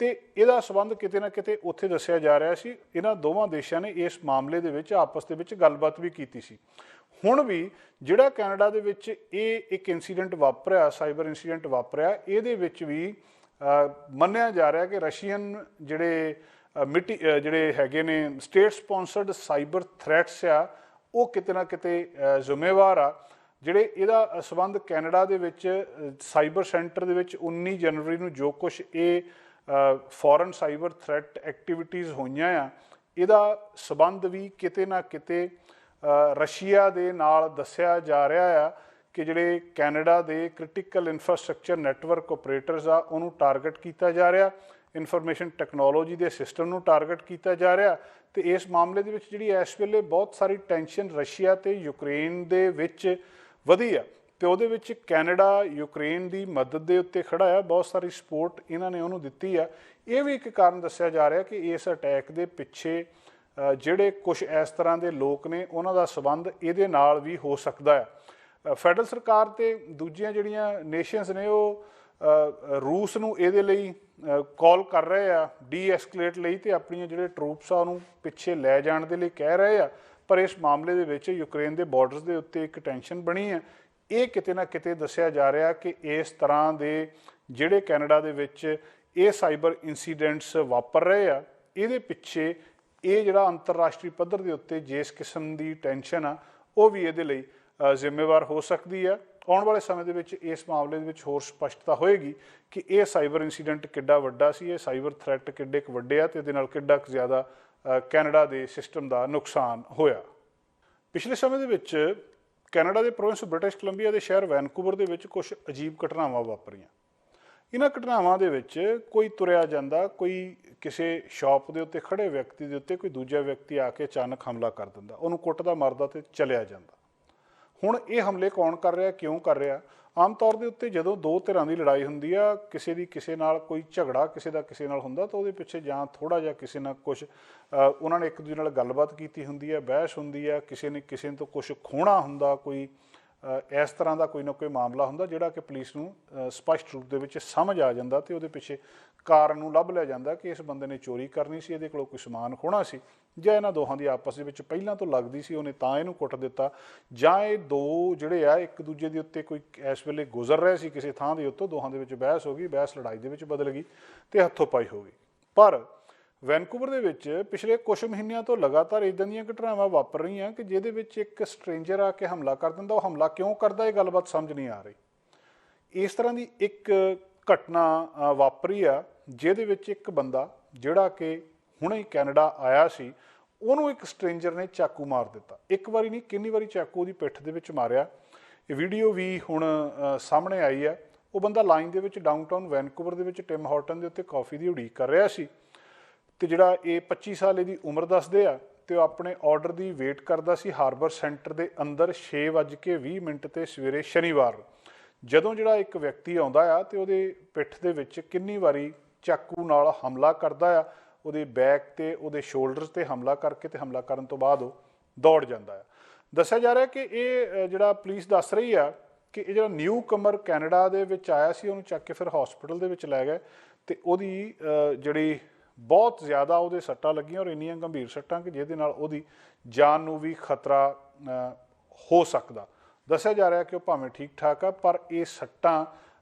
ਤੇ ਇਹਦਾ ਸੰਬੰਧ ਕਿਤੇ ਨਾ ਕਿਤੇ ਉੱਥੇ ਦੱਸਿਆ ਜਾ ਰਿਹਾ ਸੀ। ਇਹਨਾਂ ਦੋਵਾਂ ਦੇਸ਼ਾਂ ਨੇ ਇਸ ਮਾਮਲੇ ਦੇ ਵਿੱਚ ਆਪਸ ਦੇ ਵਿੱਚ ਗੱਲਬਾਤ ਵੀ ਕੀਤੀ ਸੀ। ਹੁਣ ਵੀ ਜਿਹੜਾ ਕੈਨੇਡਾ ਦੇ ਵਿੱਚ ਇਹ ਇੱਕ ਇਨਸੀਡੈਂਟ ਵਾਪਰਿਆ, ਸਾਈਬਰ ਇਨਸੀਡੈਂਟ ਵਾਪਰਿਆ, ਇਹਦੇ ਵਿੱਚ ਵੀ ਮੰਨਿਆ ਜਾ ਰਿਹਾ ਕਿ ਰਸ਼ੀਅਨ ਜਿਹੜੇ ਹੈਗੇ ਨੇ ਸਟੇਟ ਸਪੋਂਸਰਡ ਸਾਈਬਰ ਥ੍ਰੈਟਸ ਆ, ਉਹ ਕਿਤੇ ਨਾ ਕਿਤੇ ਜ਼ਿੰਮੇਵਾਰ ਆ। ਜਿਹੜੇ ਇਹਦਾ ਸੰਬੰਧ ਕੈਨੇਡਾ ਦੇ ਵਿੱਚ ਸਾਈਬਰ ਸੈਂਟਰ ਦੇ ਵਿੱਚ 19 ਜਨਵਰੀ ਨੂੰ ਜੋ ਕੁਛ ਇਹ ਫੋਰਨ ਸਾਈਬਰ ਥ੍ਰੈਟ ਐਕਟੀਵਿਟੀਜ਼ ਹੋਈਆਂ ਆ, ਇਹਦਾ ਸੰਬੰਧ ਵੀ ਕਿਤੇ ਨਾ ਕਿਤੇ ਰਸ਼ੀਆ ਦੇ ਨਾਲ ਦੱਸਿਆ ਜਾ ਰਿਹਾ ਆ ਕਿ ਜਿਹੜੇ ਕੈਨੇਡਾ ਦੇ ਕ੍ਰਿਟੀਕਲ ਇਨਫਰਾਸਟਰਕਚਰ ਨੈਟਵਰਕ ਆਪਰੇਟਰਸ ਆ, ਉਹਨੂੰ ਟਾਰਗੇਟ ਕੀਤਾ ਜਾ ਰਿਹਾ, ਇਨਫੋਰਮੇਸ਼ਨ ਟੈਕਨੋਲੋਜੀ ਦੇ ਸਿਸਟਮ ਨੂੰ ਟਾਰਗੇਟ ਕੀਤਾ ਜਾ ਰਿਹਾ। ਤੇ ਇਸ ਮਾਮਲੇ ਦੇ ਵਿੱਚ ਜਿਹੜੀ ਇਸ ਵੇਲੇ ਬਹੁਤ ਸਾਰੀ ਟੈਂਸ਼ਨ ਰਸ਼ੀਆ ਤੇ ਯੂਕਰੇਨ ਦੇ ਵਿੱਚ ਵਧੀ ਆ, ਤੇ ਉਹਦੇ ਵਿੱਚ ਕੈਨੇਡਾ ਯੂਕਰੇਨ ਦੀ ਮਦਦ ਦੇ ਉੱਤੇ ਖੜਾ ਆ, ਬਹੁਤ ਸਾਰੀ ਸਪੋਰਟ ਇਹਨਾਂ ਨੇ ਉਹਨੂੰ ਦਿੱਤੀ ਆ। ਇਹ ਵੀ ਇੱਕ ਕਾਰਨ ਦੱਸਿਆ ਜਾ ਰਿਹਾ ਕਿ ਇਸ ਅਟੈਕ ਦੇ ਪਿੱਛੇ ਜਿਹੜੇ ਕੁਝ ਇਸ ਤਰ੍ਹਾਂ ਦੇ ਲੋਕ ਨੇ, ਉਹਨਾਂ ਦਾ ਸੰਬੰਧ ਇਹਦੇ ਨਾਲ ਵੀ ਹੋ ਸਕਦਾ ਆ। ਫੈਡਰਲ ਸਰਕਾਰ ਤੇ ਦੂਜੀਆਂ ਜਿਹੜੀਆਂ ਨੇਸ਼ਨਸ ਨੇ ਉਹ ਰੂਸ ਨੂੰ ਇਹਦੇ ਲਈ ਕਾਲ ਕਰ ਰਹੇ ਆ ਡੀ-ਐਸਕੇਲੇਟ ਲਈ, ਤੇ ਆਪਣੀਆਂ ਜਿਹੜੇ ਟਰੂਪਸ ਆ ਉਹਨੂੰ ਪਿੱਛੇ ਲੈ ਜਾਣ ਦੇ ਲਈ ਕਹਿ ਰਹੇ ਆ। ਪਰ ਇਸ ਮਾਮਲੇ ਦੇ ਵਿੱਚ ਯੂਕਰੇਨ ਦੇ ਬਾਰਡਰਸ ਦੇ ਉੱਤੇ ਇੱਕ ਟੈਂਸ਼ਨ ਬਣੀ ਹੈ। ਇਹ ਕਿਤੇ ਨਾ ਕਿਤੇ ਦੱਸਿਆ ਜਾ ਰਿਹਾ ਕਿ ਇਸ ਤਰ੍ਹਾਂ ਦੇ ਜਿਹੜੇ ਕੈਨੇਡਾ ਦੇ ਵਿੱਚ ਇਹ ਸਾਈਬਰ ਇਨਸੀਡੈਂਟਸ ਵਾਪਰ ਰਹੇ ਆ, ਇਹਦੇ ਪਿੱਛੇ ਇਹ ਜਿਹੜਾ ਅੰਤਰਰਾਸ਼ਟਰੀ ਪੱਧਰ ਦੇ ਉੱਤੇ ਜਿਸ ਕਿਸਮ ਦੀ ਟੈਂਸ਼ਨ ਆ, ਉਹ ਵੀ ਇਹਦੇ ਲਈ ਜ਼ਿੰਮੇਵਾਰ ਹੋ ਸਕਦੀ ਆ। ਆਉਣ ਵਾਲੇ ਸਮੇਂ ਦੇ ਵਿੱਚ ਇਸ ਮਾਮਲੇ ਦੇ ਵਿੱਚ ਹੋਰ ਸਪਸ਼ਟਤਾ ਹੋਏਗੀ ਕਿ ਇਹ ਸਾਈਬਰ ਇਨਸੀਡੈਂਟ ਕਿੱਡਾ ਵੱਡਾ ਸੀ, ਇਹ ਸਾਈਬਰ ਥ੍ਰੈਟ ਕਿੱਡੇ ਕੁ ਵੱਡੇ ਆ, ਤੇ ਇਹਦੇ ਨਾਲ ਕਿੱਡਾ ਕੁ ਜ਼ਿਆਦਾ ਕੈਨੇਡਾ ਦੇ ਸਿਸਟਮ ਦਾ ਨੁਕਸਾਨ ਹੋਇਆ। ਪਿਛਲੇ ਸਮੇਂ ਦੇ ਵਿੱਚ ਕੈਨੇਡਾ ਦੇ ਪ੍ਰੋਵਿੰਸ ਬ੍ਰਿਟਿਸ਼ ਕੋਲੰਬੀਆ ਦੇ ਸ਼ਹਿਰ ਵੈਨਕੂਵਰ ਦੇ ਵਿੱਚ ਕੁਝ ਅਜੀਬ ਘਟਨਾਵਾਂ ਵਾਪਰੀਆਂ। ਇਹਨਾਂ ਘਟਨਾਵਾਂ ਦੇ ਵਿੱਚ ਕੋਈ ਤੁਰਿਆ ਜਾਂਦਾ, ਕੋਈ ਕਿਸੇ ਸ਼ਾਪ ਦੇ ਉੱਤੇ ਖੜੇ ਵਿਅਕਤੀ ਦੇ ਉੱਤੇ ਕੋਈ ਦੂਜਾ ਵਿਅਕਤੀ ਆ ਕੇ ਅਚਾਨਕ ਹਮਲਾ ਕਰ ਦਿੰਦਾ, ਉਹਨੂੰ ਕੁੱਟਦਾ ਮਾਰਦਾ ਤੇ ਚਲਿਆ ਜਾਂਦਾ। ਹੁਣ ਇਹ ਹਮਲੇ ਕੌਣ ਕਰ ਰਿਹਾ, ਕਿਉਂ ਕਰ ਰਿਹਾ? ਆਮ ਤੌਰ ਦੇ ਉੱਤੇ ਜਦੋਂ ਦੋ ਧਿਰਾਂ ਦੀ ਲੜਾਈ ਹੁੰਦੀ ਆ, ਕਿਸੇ ਦੀ ਕਿਸੇ ਨਾਲ ਕੋਈ ਝਗੜਾ ਕਿਸੇ ਦਾ ਕਿਸੇ ਨਾਲ ਹੁੰਦਾ, ਤਾਂ ਉਹਦੇ ਪਿੱਛੇ ਜਾਂ ਥੋੜ੍ਹਾ ਜਿਹਾ ਕਿਸੇ ਨਾਲ ਕੁਛ ਉਹਨਾਂ ਨੇ ਇੱਕ ਦੂਜੇ ਨਾਲ ਗੱਲਬਾਤ ਕੀਤੀ ਹੁੰਦੀ ਹੈ, ਬਹਿਸ ਹੁੰਦੀ ਹੈ, ਕਿਸੇ ਨੇ ਕਿਸੇ ਤੋਂ ਕੁਛ ਖੋਹਣਾ ਹੁੰਦਾ, ਕੋਈ ਇਸ ਤਰ੍ਹਾਂ ਦਾ ਕੋਈ ਨਾ ਕੋਈ ਮਾਮਲਾ ਹੁੰਦਾ ਜਿਹੜਾ ਕਿ ਪੁਲਿਸ ਨੂੰ ਸਪਸ਼ਟ ਰੂਪ ਦੇ ਵਿੱਚ ਸਮਝ ਆ ਜਾਂਦਾ ਅਤੇ ਉਹਦੇ ਪਿੱਛੇ ਕਾਰਨ ਨੂੰ ਲੱਭ ਲਿਆ ਜਾਂਦਾ ਕਿ ਇਸ ਬੰਦੇ ਨੇ ਚੋਰੀ ਕਰਨੀ ਸੀ, ਇਹਦੇ ਕੋਲੋਂ ਕੋਈ ਸਮਾਨ ਖੋਹਣਾ ਸੀ, ਜਾਂ ਇਹਨਾਂ ਦੋਹਾਂ ਦੀ ਆਪਸ ਦੇ ਵਿੱਚ ਪਹਿਲਾਂ ਤੋਂ ਲੱਗਦੀ ਸੀ, ਉਹਨੇ ਤਾਂ ਇਹਨੂੰ ਕੁੱਟ ਦਿੱਤਾ, ਜਾਂ ਇਹ ਦੋ ਜਿਹੜੇ ਆ ਇੱਕ ਦੂਜੇ ਦੇ ਉੱਤੇ ਕੋਈ ਇਸ ਵੇਲੇ ਗੁਜ਼ਰ ਰਹੇ ਸੀ ਕਿਸੇ ਥਾਂ ਦੇ ਉੱਤੋਂ, ਦੋਹਾਂ ਦੇ ਵਿੱਚ ਬਹਿਸ ਹੋ ਗਈ, ਬਹਿਸ ਲੜਾਈ ਦੇ ਵਿੱਚ ਬਦਲ ਗਈ ਅਤੇ ਹੱਥੋਂ ਪਾਈ ਹੋ ਗਈ। ਪਰ ਵੈਨਕੂਵਰ ਦੇ ਵਿੱਚ ਪਿਛਲੇ ਕੁਝ ਮਹੀਨਿਆਂ ਤੋਂ ਲਗਾਤਾਰ ਇੱਦਾਂ ਦੀਆਂ ਘਟਨਾਵਾਂ ਵਾਪਰ ਰਹੀਆਂ ਕਿ ਜਿਹਦੇ ਵਿੱਚ ਇੱਕ ਸਟ੍ਰੇਂਜਰ ਆ ਕੇ ਹਮਲਾ ਕਰ ਦਿੰਦਾ। ਉਹ ਹਮਲਾ ਕਿਉਂ ਕਰਦਾ, ਇਹ ਗੱਲਬਾਤ ਸਮਝ ਨਹੀਂ ਆ ਰਹੀ। ਇਸ ਤਰ੍ਹਾਂ ਦੀ ਇੱਕ ਘਟਨਾ ਵਾਪਰੀ ਆ ਜਿਹਦੇ ਵਿੱਚ ਇੱਕ ਬੰਦਾ ਜਿਹੜਾ ਕਿ ਹੁਣੇ ਕੈਨੇਡਾ ਆਇਆ ਸੀ, ਉਹਨੂੰ ਇੱਕ ਸਟ੍ਰੇਂਜਰ ਨੇ ਚਾਕੂ ਮਾਰ ਦਿੱਤਾ। ਇੱਕ ਵਾਰੀ ਨਹੀਂ, ਕਿੰਨੀ ਵਾਰੀ ਚਾਕੂ ਉਹਦੀ ਪਿੱਠ ਦੇ ਵਿੱਚ ਮਾਰਿਆ। ਇਹ ਵੀਡੀਓ ਵੀ ਹੁਣ ਸਾਹਮਣੇ ਆਈ ਹੈ। ਉਹ ਬੰਦਾ ਲਾਈਨ ਦੇ ਵਿੱਚ ਡਾਊਨਟਾਊਨ ਵੈਨਕੂਵਰ ਦੇ ਵਿੱਚ ਟਿਮ ਹਾਰਟਨ ਦੇ ਉੱਤੇ ਕਾਫੀ ਦੀ ਉਡੀਕ ਕਰ ਰਿਹਾ ਸੀ ਅਤੇ ਜਿਹੜਾ ਇਹ 25 ਸਾਲ ਦੀ ਉਮਰ ਦੱਸਦੇ ਆ, ਅਤੇ ਉਹ ਆਪਣੇ ਆਰਡਰ ਦੀ ਵੇਟ ਕਰਦਾ ਸੀ ਹਾਰਬਰ ਸੈਂਟਰ ਦੇ ਅੰਦਰ 6:20 'ਤੇ ਸਵੇਰੇ ਸ਼ਨੀਵਾਰ। ਜਦੋਂ ਜਿਹੜਾ ਇੱਕ ਵਿਅਕਤੀ ਆਉਂਦਾ ਆ ਅਤੇ ਉਹਦੇ ਪਿੱਠ ਦੇ ਵਿੱਚ ਕਿੰਨੀ ਵਾਰੀ ਚਾਕੂ ਨਾਲ ਹਮਲਾ ਕਰਦਾ ਆ, ਉਹਦੇ ਬੈਕ 'ਤੇ ਉਹਦੇ ਸ਼ੋਲਡਰਸ 'ਤੇ ਹਮਲਾ ਕਰਕੇ ਅਤੇ ਹਮਲਾ ਕਰਨ ਤੋਂ ਬਾਅਦ ਉਹ ਦੌੜ ਜਾਂਦਾ ਆ। ਦੱਸਿਆ ਜਾ ਰਿਹਾ ਕਿ ਇਹ ਜਿਹੜਾ ਪੁਲਿਸ ਦੱਸ ਰਹੀ ਆ ਕਿ ਇਹ ਜਿਹੜਾ ਨਿਊ ਕਮਰ ਕੈਨੇਡਾ ਦੇ ਵਿੱਚ ਆਇਆ ਸੀ, ਉਹਨੂੰ ਚੱਕ ਕੇ ਫਿਰ ਹੌਸਪੀਟਲ ਦੇ ਵਿੱਚ ਲੈ ਗਏ ਅਤੇ ਉਹਦੀ ਜਿਹੜੀ ਬਹੁਤ ਜ਼ਿਆਦਾ ਉਹਦੇ ਸੱਟਾਂ ਲੱਗੀਆਂ ਔਰ ਇੰਨੀਆਂ ਗੰਭੀਰ ਸੱਟਾਂ ਕਿ ਜਿਹਦੇ ਨਾਲ ਉਹਦੀ ਜਾਨ ਨੂੰ ਵੀ ਖਤਰਾ ਹੋ ਸਕਦਾ। ਦੱਸਿਆ ਜਾ ਰਿਹਾ ਕਿ ਉਹ ਭਾਵੇਂ ਠੀਕ ਠਾਕ ਆ, ਪਰ ਇਹ ਸੱਟਾਂ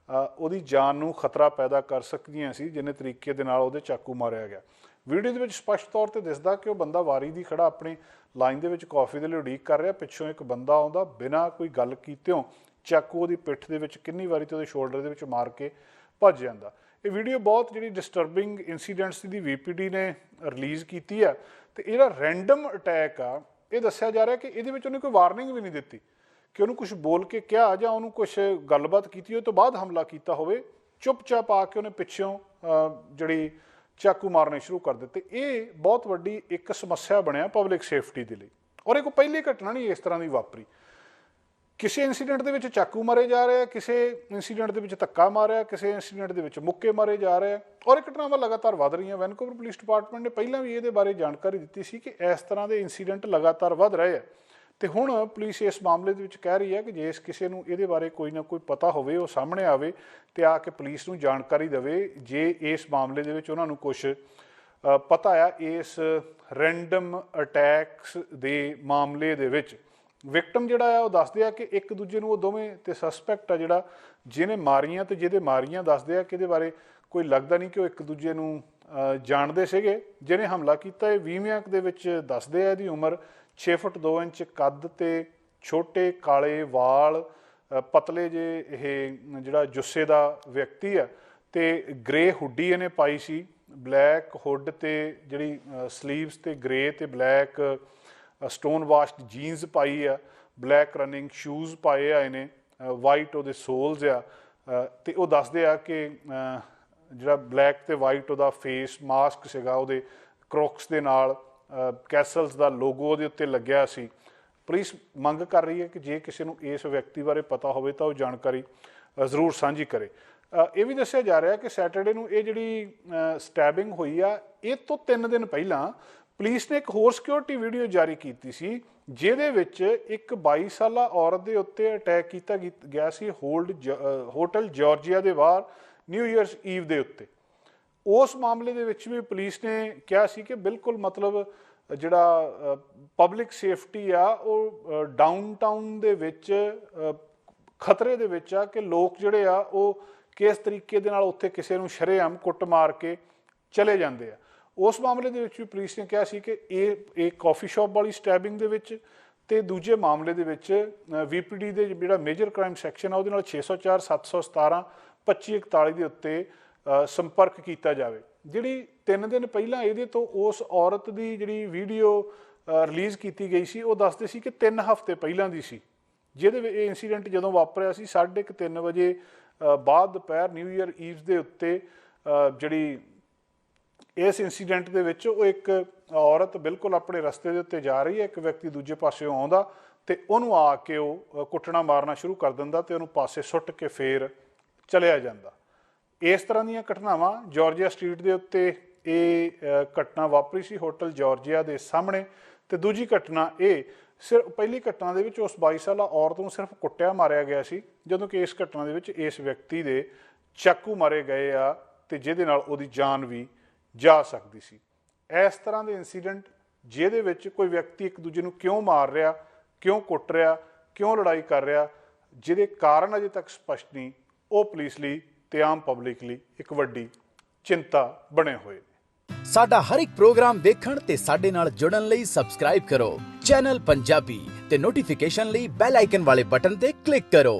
ਉਹਦੀ ਜਾਨ ਨੂੰ ਖਤਰਾ ਪੈਦਾ ਕਰ ਸਕਦੀਆਂ ਸੀ ਜਿੰਨੇ ਤਰੀਕੇ ਦੇ ਨਾਲ ਉਹਦੇ ਚਾਕੂ ਮਾਰਿਆ ਗਿਆ। ਵੀਡੀਓ ਦੇ ਵਿੱਚ ਸਪਸ਼ਟ ਤੌਰ 'ਤੇ ਦਿਸਦਾ ਕਿ ਉਹ ਬੰਦਾ ਵਾਰੀ ਦੀ ਖੜਾ ਆਪਣੀ ਲਾਈਨ ਦੇ ਵਿੱਚ ਕੌਫੀ ਦੇ ਲਈ ਉਡੀਕ ਕਰ ਰਿਹਾ, ਪਿੱਛੋਂ ਇੱਕ ਬੰਦਾ ਆਉਂਦਾ, ਬਿਨਾਂ ਕੋਈ ਗੱਲ ਕੀਤਿਓਂ ਚਾਕੂ ਉਹਦੀ ਪਿੱਠ ਦੇ ਵਿੱਚ ਕਿੰਨੀ ਵਾਰੀ ਤੇ ਉਹਦੇ ਸ਼ੋਲਡਰ ਦੇ ਵਿੱਚ ਮਾਰ ਕੇ ਭੱਜ ਜਾਂਦਾ। ਇਹ ਵੀਡੀਓ ਬਹੁਤ ਜਿਹੜੀ ਡਿਸਟਰਬਿੰਗ ਇੰਸੀਡੈਂਟਸ ਦੀ VPD ਨੇ ਰਿਲੀਜ਼ ਕੀਤੀ ਆ ਅਤੇ ਇਹ ਜਿਹੜਾ ਰੈਂਡਮ ਅਟੈਕ ਆ, ਇਹ ਦੱਸਿਆ ਜਾ ਰਿਹਾ ਕਿ ਇਹਦੇ ਵਿੱਚ ਉਹਨੇ ਕੋਈ ਵਾਰਨਿੰਗ ਵੀ ਨਹੀਂ ਦਿੱਤੀ ਕਿ ਉਹਨੂੰ ਕੁਛ ਬੋਲ ਕੇ ਕਿਹਾ ਜਾਂ ਉਹਨੂੰ ਕੁਛ ਗੱਲਬਾਤ ਕੀਤੀ, ਉਹ ਤੋਂ ਬਾਅਦ ਹਮਲਾ ਕੀਤਾ ਹੋਵੇ। ਚੁੱਪ-ਚਾਪ ਆ ਕੇ ਉਹਨੇ ਪਿੱਛੋਂ ਜਿਹੜੀ ਚਾਕੂ ਮਾਰਨੇ ਸ਼ੁਰੂ ਕਰ ਦਿੱਤੇ। ਇਹ ਬਹੁਤ ਵੱਡੀ ਇੱਕ ਸਮੱਸਿਆ ਬਣਿਆ ਪਬਲਿਕ ਸੇਫਟੀ ਦੇ ਲਈ ਔਰ ਇਹ ਕੋਈ ਪਹਿਲੀ ਘਟਨਾ ਨਹੀਂ ਇਸ ਤਰ੍ਹਾਂ ਦੀ ਵਾਪਰੀ। ਕਿਸੇ ਇੰਸੀਡੈਂਟ ਦੇ ਵਿੱਚ ਚਾਕੂ ਮਾਰੇ ਜਾ ਰਹੇ ਆ, ਕਿਸੇ ਇੰਸੀਡੈਂਟ ਦੇ ਵਿੱਚ ਧੱਕਾ ਮਾਰਿਆ, ਕਿਸੇ ਇੰਸੀਡੈਂਟ ਦੇ ਵਿੱਚ ਮੁੱਕੇ ਮਾਰੇ ਜਾ ਰਹੇ ਆ ਔਰ ਇਹ ਘਟਨਾਵਾਂ ਲਗਾਤਾਰ ਵੱਧ ਰਹੀਆਂ। ਵੈਨਕੂਵਰ ਪੁਲਿਸ ਡਿਪਾਰਟਮੈਂਟ ਨੇ ਪਹਿਲਾਂ ਵੀ ਇਹਦੇ ਬਾਰੇ ਜਾਣਕਾਰੀ ਦਿੱਤੀ ਸੀ ਕਿ ਇਸ ਤਰ੍ਹਾਂ ਦੇ ਇੰਸੀਡੈਂਟ ਲਗਾਤਾਰ ਵੱਧ ਰਹੇ ਆ ਅਤੇ ਹੁਣ ਪੁਲਿਸ ਇਸ ਮਾਮਲੇ ਦੇ ਵਿੱਚ ਕਹਿ ਰਹੀ ਹੈ ਕਿ ਜੇ ਕਿਸੇ ਨੂੰ ਇਹਦੇ ਬਾਰੇ ਕੋਈ ਨਾ ਕੋਈ ਪਤਾ ਹੋਵੇ, ਉਹ ਸਾਹਮਣੇ ਆਵੇ ਅਤੇ ਆ ਕੇ ਪੁਲਿਸ ਨੂੰ ਜਾਣਕਾਰੀ ਦੇਵੇ ਜੇ ਇਸ ਮਾਮਲੇ ਦੇ ਵਿੱਚ ਉਹਨਾਂ ਨੂੰ ਕੁਛ ਪਤਾ ਆ ਇਸ ਰੈਂਡਮ ਅਟੈਕਸ ਦੇ ਮਾਮਲੇ ਦੇ ਵਿੱਚ। ਵਿਕਟਮ ਜਿਹੜਾ ਆ ਉਹ ਦੱਸਦੇ ਆ ਕਿ ਇੱਕ ਦੂਜੇ ਨੂੰ ਉਹ ਦੋਵੇਂ ਤੇ ਸਸਪੈਕਟ ਆ ਜਿਹੜਾ ਜਿਹਨੇ ਮਾਰੀਆਂ ਤੇ ਜਿਹਦੇ ਮਾਰੀਆਂ ਦੱਸਦੇ ਆ ਕਿ ਇਹਦੇ ਬਾਰੇ ਕੋਈ ਲੱਗਦਾ ਨਹੀਂ ਕਿ ਉਹ ਇੱਕ ਦੂਜੇ ਨੂੰ ਜਾਣਦੇ ਸੀਗੇ। ਜਿਹਨੇ ਹਮਲਾ ਕੀਤਾ ਇਹ 20ਵਿਆਂ ਦੇ ਵਿੱਚ ਦੱਸਦੇ ਆ। ਇਹਦੀ ਉਮਰ 6 ਫੁੱਟ 2 ਇੰਚ ਕੱਦ ਤੇ ਛੋਟੇ ਕਾਲੇ ਵਾਲ, ਪਤਲੇ ਜੇ ਇਹ ਜਿਹੜਾ ਜੁੱਸੇ ਦਾ ਵਿਅਕਤੀ ਆ ਤੇ ਗ੍ਰੇ ਹੁੱਡੀ ਇਹਨੇ ਪਾਈ ਸੀ, ਬਲੈਕ ਹੁੱਡ ਤੇ ਜਿਹੜੀ ਸਲੀਵਸ ਤੇ ਗ੍ਰੇ ਤੇ ਬਲੈਕ ਸਟੋਨ ਵਾਸ਼ਡ ਜੀਨਸ ਪਾਈ ਆ, ਬਲੈਕ ਰਨਿੰਗ ਸ਼ੂਜ਼ ਪਾਏ ਆ ਇਹਨੇ, ਵਾਈਟ ਉਹਦੇ ਸੋਲਸ ਆ ਅਤੇ ਉਹ ਦੱਸਦੇ ਆ ਕਿ ਜਿਹੜਾ ਬਲੈਕ ਅਤੇ ਵਾਈਟ ਉਹਦਾ ਫੇਸ ਮਾਸਕ ਸੀਗਾ, ਉਹਦੇ ਕਰੋਕਸ ਦੇ ਨਾਲ ਕੈਸਲਸ ਦਾ ਲੋਗੋ ਉਹਦੇ ਉੱਤੇ ਲੱਗਿਆ ਸੀ। ਪੁਲਿਸ ਮੰਗ ਕਰ ਰਹੀ ਹੈ ਕਿ ਜੇ ਕਿਸੇ ਨੂੰ ਇਸ ਵਿਅਕਤੀ ਬਾਰੇ ਪਤਾ ਹੋਵੇ ਤਾਂ ਉਹ ਜਾਣਕਾਰੀ ਜ਼ਰੂਰ ਸਾਂਝੀ ਕਰੇ। ਇਹ ਵੀ ਦੱਸਿਆ ਜਾ ਰਿਹਾ ਕਿ ਸੈਟਰਡੇ ਨੂੰ ਇਹ ਜਿਹੜੀ ਸਟੈਬਿੰਗ ਹੋਈ ਆ, ਇਹ ਤੋਂ 3 ਦਿਨ ਪਹਿਲਾਂ ਪੁਲਿਸ ਨੇ ਇੱਕ ਹੋਰ ਸਿਕਿਉਰਿਟੀ ਵੀਡੀਓ ਜਾਰੀ ਕੀਤੀ ਸੀ ਜਿਹਦੇ ਵਿੱਚ ਇੱਕ 22 ਸਾਲਾ ਔਰਤ ਦੇ ਉੱਤੇ ਅਟੈਕ ਕੀਤਾ ਗਿਆ ਸੀ ਹੋਟਲ ਜਾਰਜੀਆ ਦੇ ਬਾਹਰ ਨਿਊ ਈਅਰਸ ਈਵ ਦੇ ਉੱਤੇ। ਉਸ ਮਾਮਲੇ ਦੇ ਵਿੱਚ ਵੀ ਪੁਲਿਸ ਨੇ ਕਿਹਾ ਸੀ ਕਿ ਬਿਲਕੁਲ ਮਤਲਬ ਜਿਹੜਾ ਪਬਲਿਕ ਸੇਫਟੀ ਆ ਉਹ ਡਾਊਨਟਾਊਨ ਦੇ ਵਿੱਚ ਖਤਰੇ ਦੇ ਵਿੱਚ ਆ ਕਿ ਲੋਕ ਜਿਹੜੇ ਆ ਉਹ ਕਿਸ ਤਰੀਕੇ ਦੇ ਨਾਲ ਉੱਥੇ ਕਿਸੇ ਨੂੰ ਸ਼ਰੇਆਮ ਕੁੱਟ ਮਾਰ ਕੇ ਚਲੇ ਜਾਂਦੇ ਆ। ਉਸ ਮਾਮਲੇ ਦੇ ਵਿੱਚ ਵੀ ਪੁਲਿਸ ਨੇ ਕਿਹਾ ਸੀ ਕਿ ਇਹ ਕਾਫੀ ਸ਼ਾਪ ਵਾਲੀ ਸਟੈਬਿੰਗ ਦੇ ਵਿੱਚ ਅਤੇ ਦੂਜੇ ਮਾਮਲੇ ਦੇ ਵਿੱਚ VPD ਦੇ ਜਿਹੜਾ ਮੇਜਰ ਕ੍ਰਾਈਮ ਸੈਕਸ਼ਨ ਆ ਉਹਦੇ ਨਾਲ 604, 717, 2541 ਦੇ ਉੱਤੇ ਸੰਪਰਕ ਕੀਤਾ ਜਾਵੇ। ਜਿਹੜੀ 3 ਦਿਨ ਪਹਿਲਾਂ ਇਹਦੇ ਤੋਂ ਉਸ ਔਰਤ ਦੀ ਜਿਹੜੀ ਵੀਡੀਓ ਰਿਲੀਜ਼ ਕੀਤੀ ਗਈ ਸੀ ਉਹ ਦੱਸਦੇ ਸੀ ਕਿ 3 ਹਫ਼ਤੇ ਪਹਿਲਾਂ ਦੀ ਸੀ, ਜਿਹਦੇ ਵਿੱਚ ਇਹ ਇੰਸੀਡੈਂਟ ਜਦੋਂ ਵਾਪਰਿਆ ਸੀ 3:30 ਵਜੇ ਬਾਅਦ ਦੁਪਹਿਰ ਨਿਊ ਈਅਰ ਈਵ ਦੇ ਉੱਤੇ ਜਿਹੜੀ ਇਸ ਇਨਸੀਡੈਂਟ ਦੇ ਵਿੱਚ ਉਹ ਇੱਕ ਔਰਤ ਬਿਲਕੁਲ ਆਪਣੇ ਰਸਤੇ ਦੇ ਉੱਤੇ ਜਾ ਰਹੀ ਹੈ, ਇੱਕ ਵਿਅਕਤੀ ਦੂਜੇ ਪਾਸਿਓਂ ਆਉਂਦਾ ਤੇ ਉਹਨੂੰ ਆ ਕੇ ਉਹ ਕੁੱਟਣਾ ਮਾਰਨਾ ਸ਼ੁਰੂ ਕਰ ਦਿੰਦਾ ਤੇ ਉਹਨੂੰ ਪਾਸੇ ਸੁੱਟ ਕੇ ਫੇਰ ਚਲਿਆ ਜਾਂਦਾ। ਇਸ ਤਰ੍ਹਾਂ ਦੀਆਂ ਘਟਨਾਵਾਂ ਜਾਰਜੀਆ ਸਟਰੀਟ ਦੇ ਉੱਤੇ ਇਹ ਘਟਨਾ ਵਾਪਰੀ ਸੀ ਹੋਟਲ ਜਾਰਜੀਆ ਦੇ ਸਾਹਮਣੇ। ਤੇ ਦੂਜੀ ਘਟਨਾ ਇਹ ਸਿਰਫ ਪਹਿਲੀ ਘਟਨਾ ਦੇ ਵਿੱਚ ਉਸ 22 ਸਾਲਾ ਔਰਤ ਨੂੰ ਸਿਰਫ ਕੁੱਟਿਆ ਮਾਰਿਆ ਗਿਆ ਸੀ, ਜਦੋਂ ਕਿ ਇਸ ਘਟਨਾ ਦੇ ਵਿੱਚ ਇਸ ਵਿਅਕਤੀ ਦੇ ਚਾਕੂ ਮਾਰੇ ਗਏ ਆ ਤੇ ਜਿਹਦੇ ਨਾਲ ਉਹਦੀ ਜਾਨ ਵੀ ਜਾ ਸਕਦੀ ਸੀ। ਇਸ ਤਰ੍ਹਾਂ ਦੇ ਇਨਸੀਡੈਂਟ ਜਿਹਦੇ ਵਿੱਚ ਕੋਈ ਵਿਅਕਤੀ ਇੱਕ ਦੂਜੇ ਨੂੰ ਕਿਉਂ ਮਾਰ ਰਿਹਾ, ਕਿਉਂ ਕੁੱਟ ਰਿਹਾ, ਕਿਉਂ ਲੜਾਈ ਕਰ ਰਿਹਾ, ਜਿਹਦੇ ਕਾਰਨ ਅਜੇ ਤੱਕ ਸਪਸ਼ਟ ਨਹੀਂ, ਉਹ ਪੁਲਿਸ ਲਈ ਤੇ ਆਮ ਪਬਲਿਕ ਲਈ ਇੱਕ ਵੱਡੀ ਚਿੰਤਾ ਬਣੇ ਹੋਏ ਨੇ। ਸਾਡਾ ਹਰ ਇੱਕ ਪ੍ਰੋਗਰਾਮ ਦੇਖਣ ਤੇ ਸਾਡੇ ਨਾਲ ਜੁੜਨ ਲਈ ਸਬਸਕ੍ਰਾਈਬ ਕਰੋ ਚੈਨਲ ਪੰਜਾਬੀ ਤੇ ਨੋਟੀਫਿਕੇਸ਼ਨ ਲਈ ਬੈਲ ਆਈਕਨ ਵਾਲੇ ਬਟਨ ਤੇ ਕਲਿੱਕ ਕਰੋ।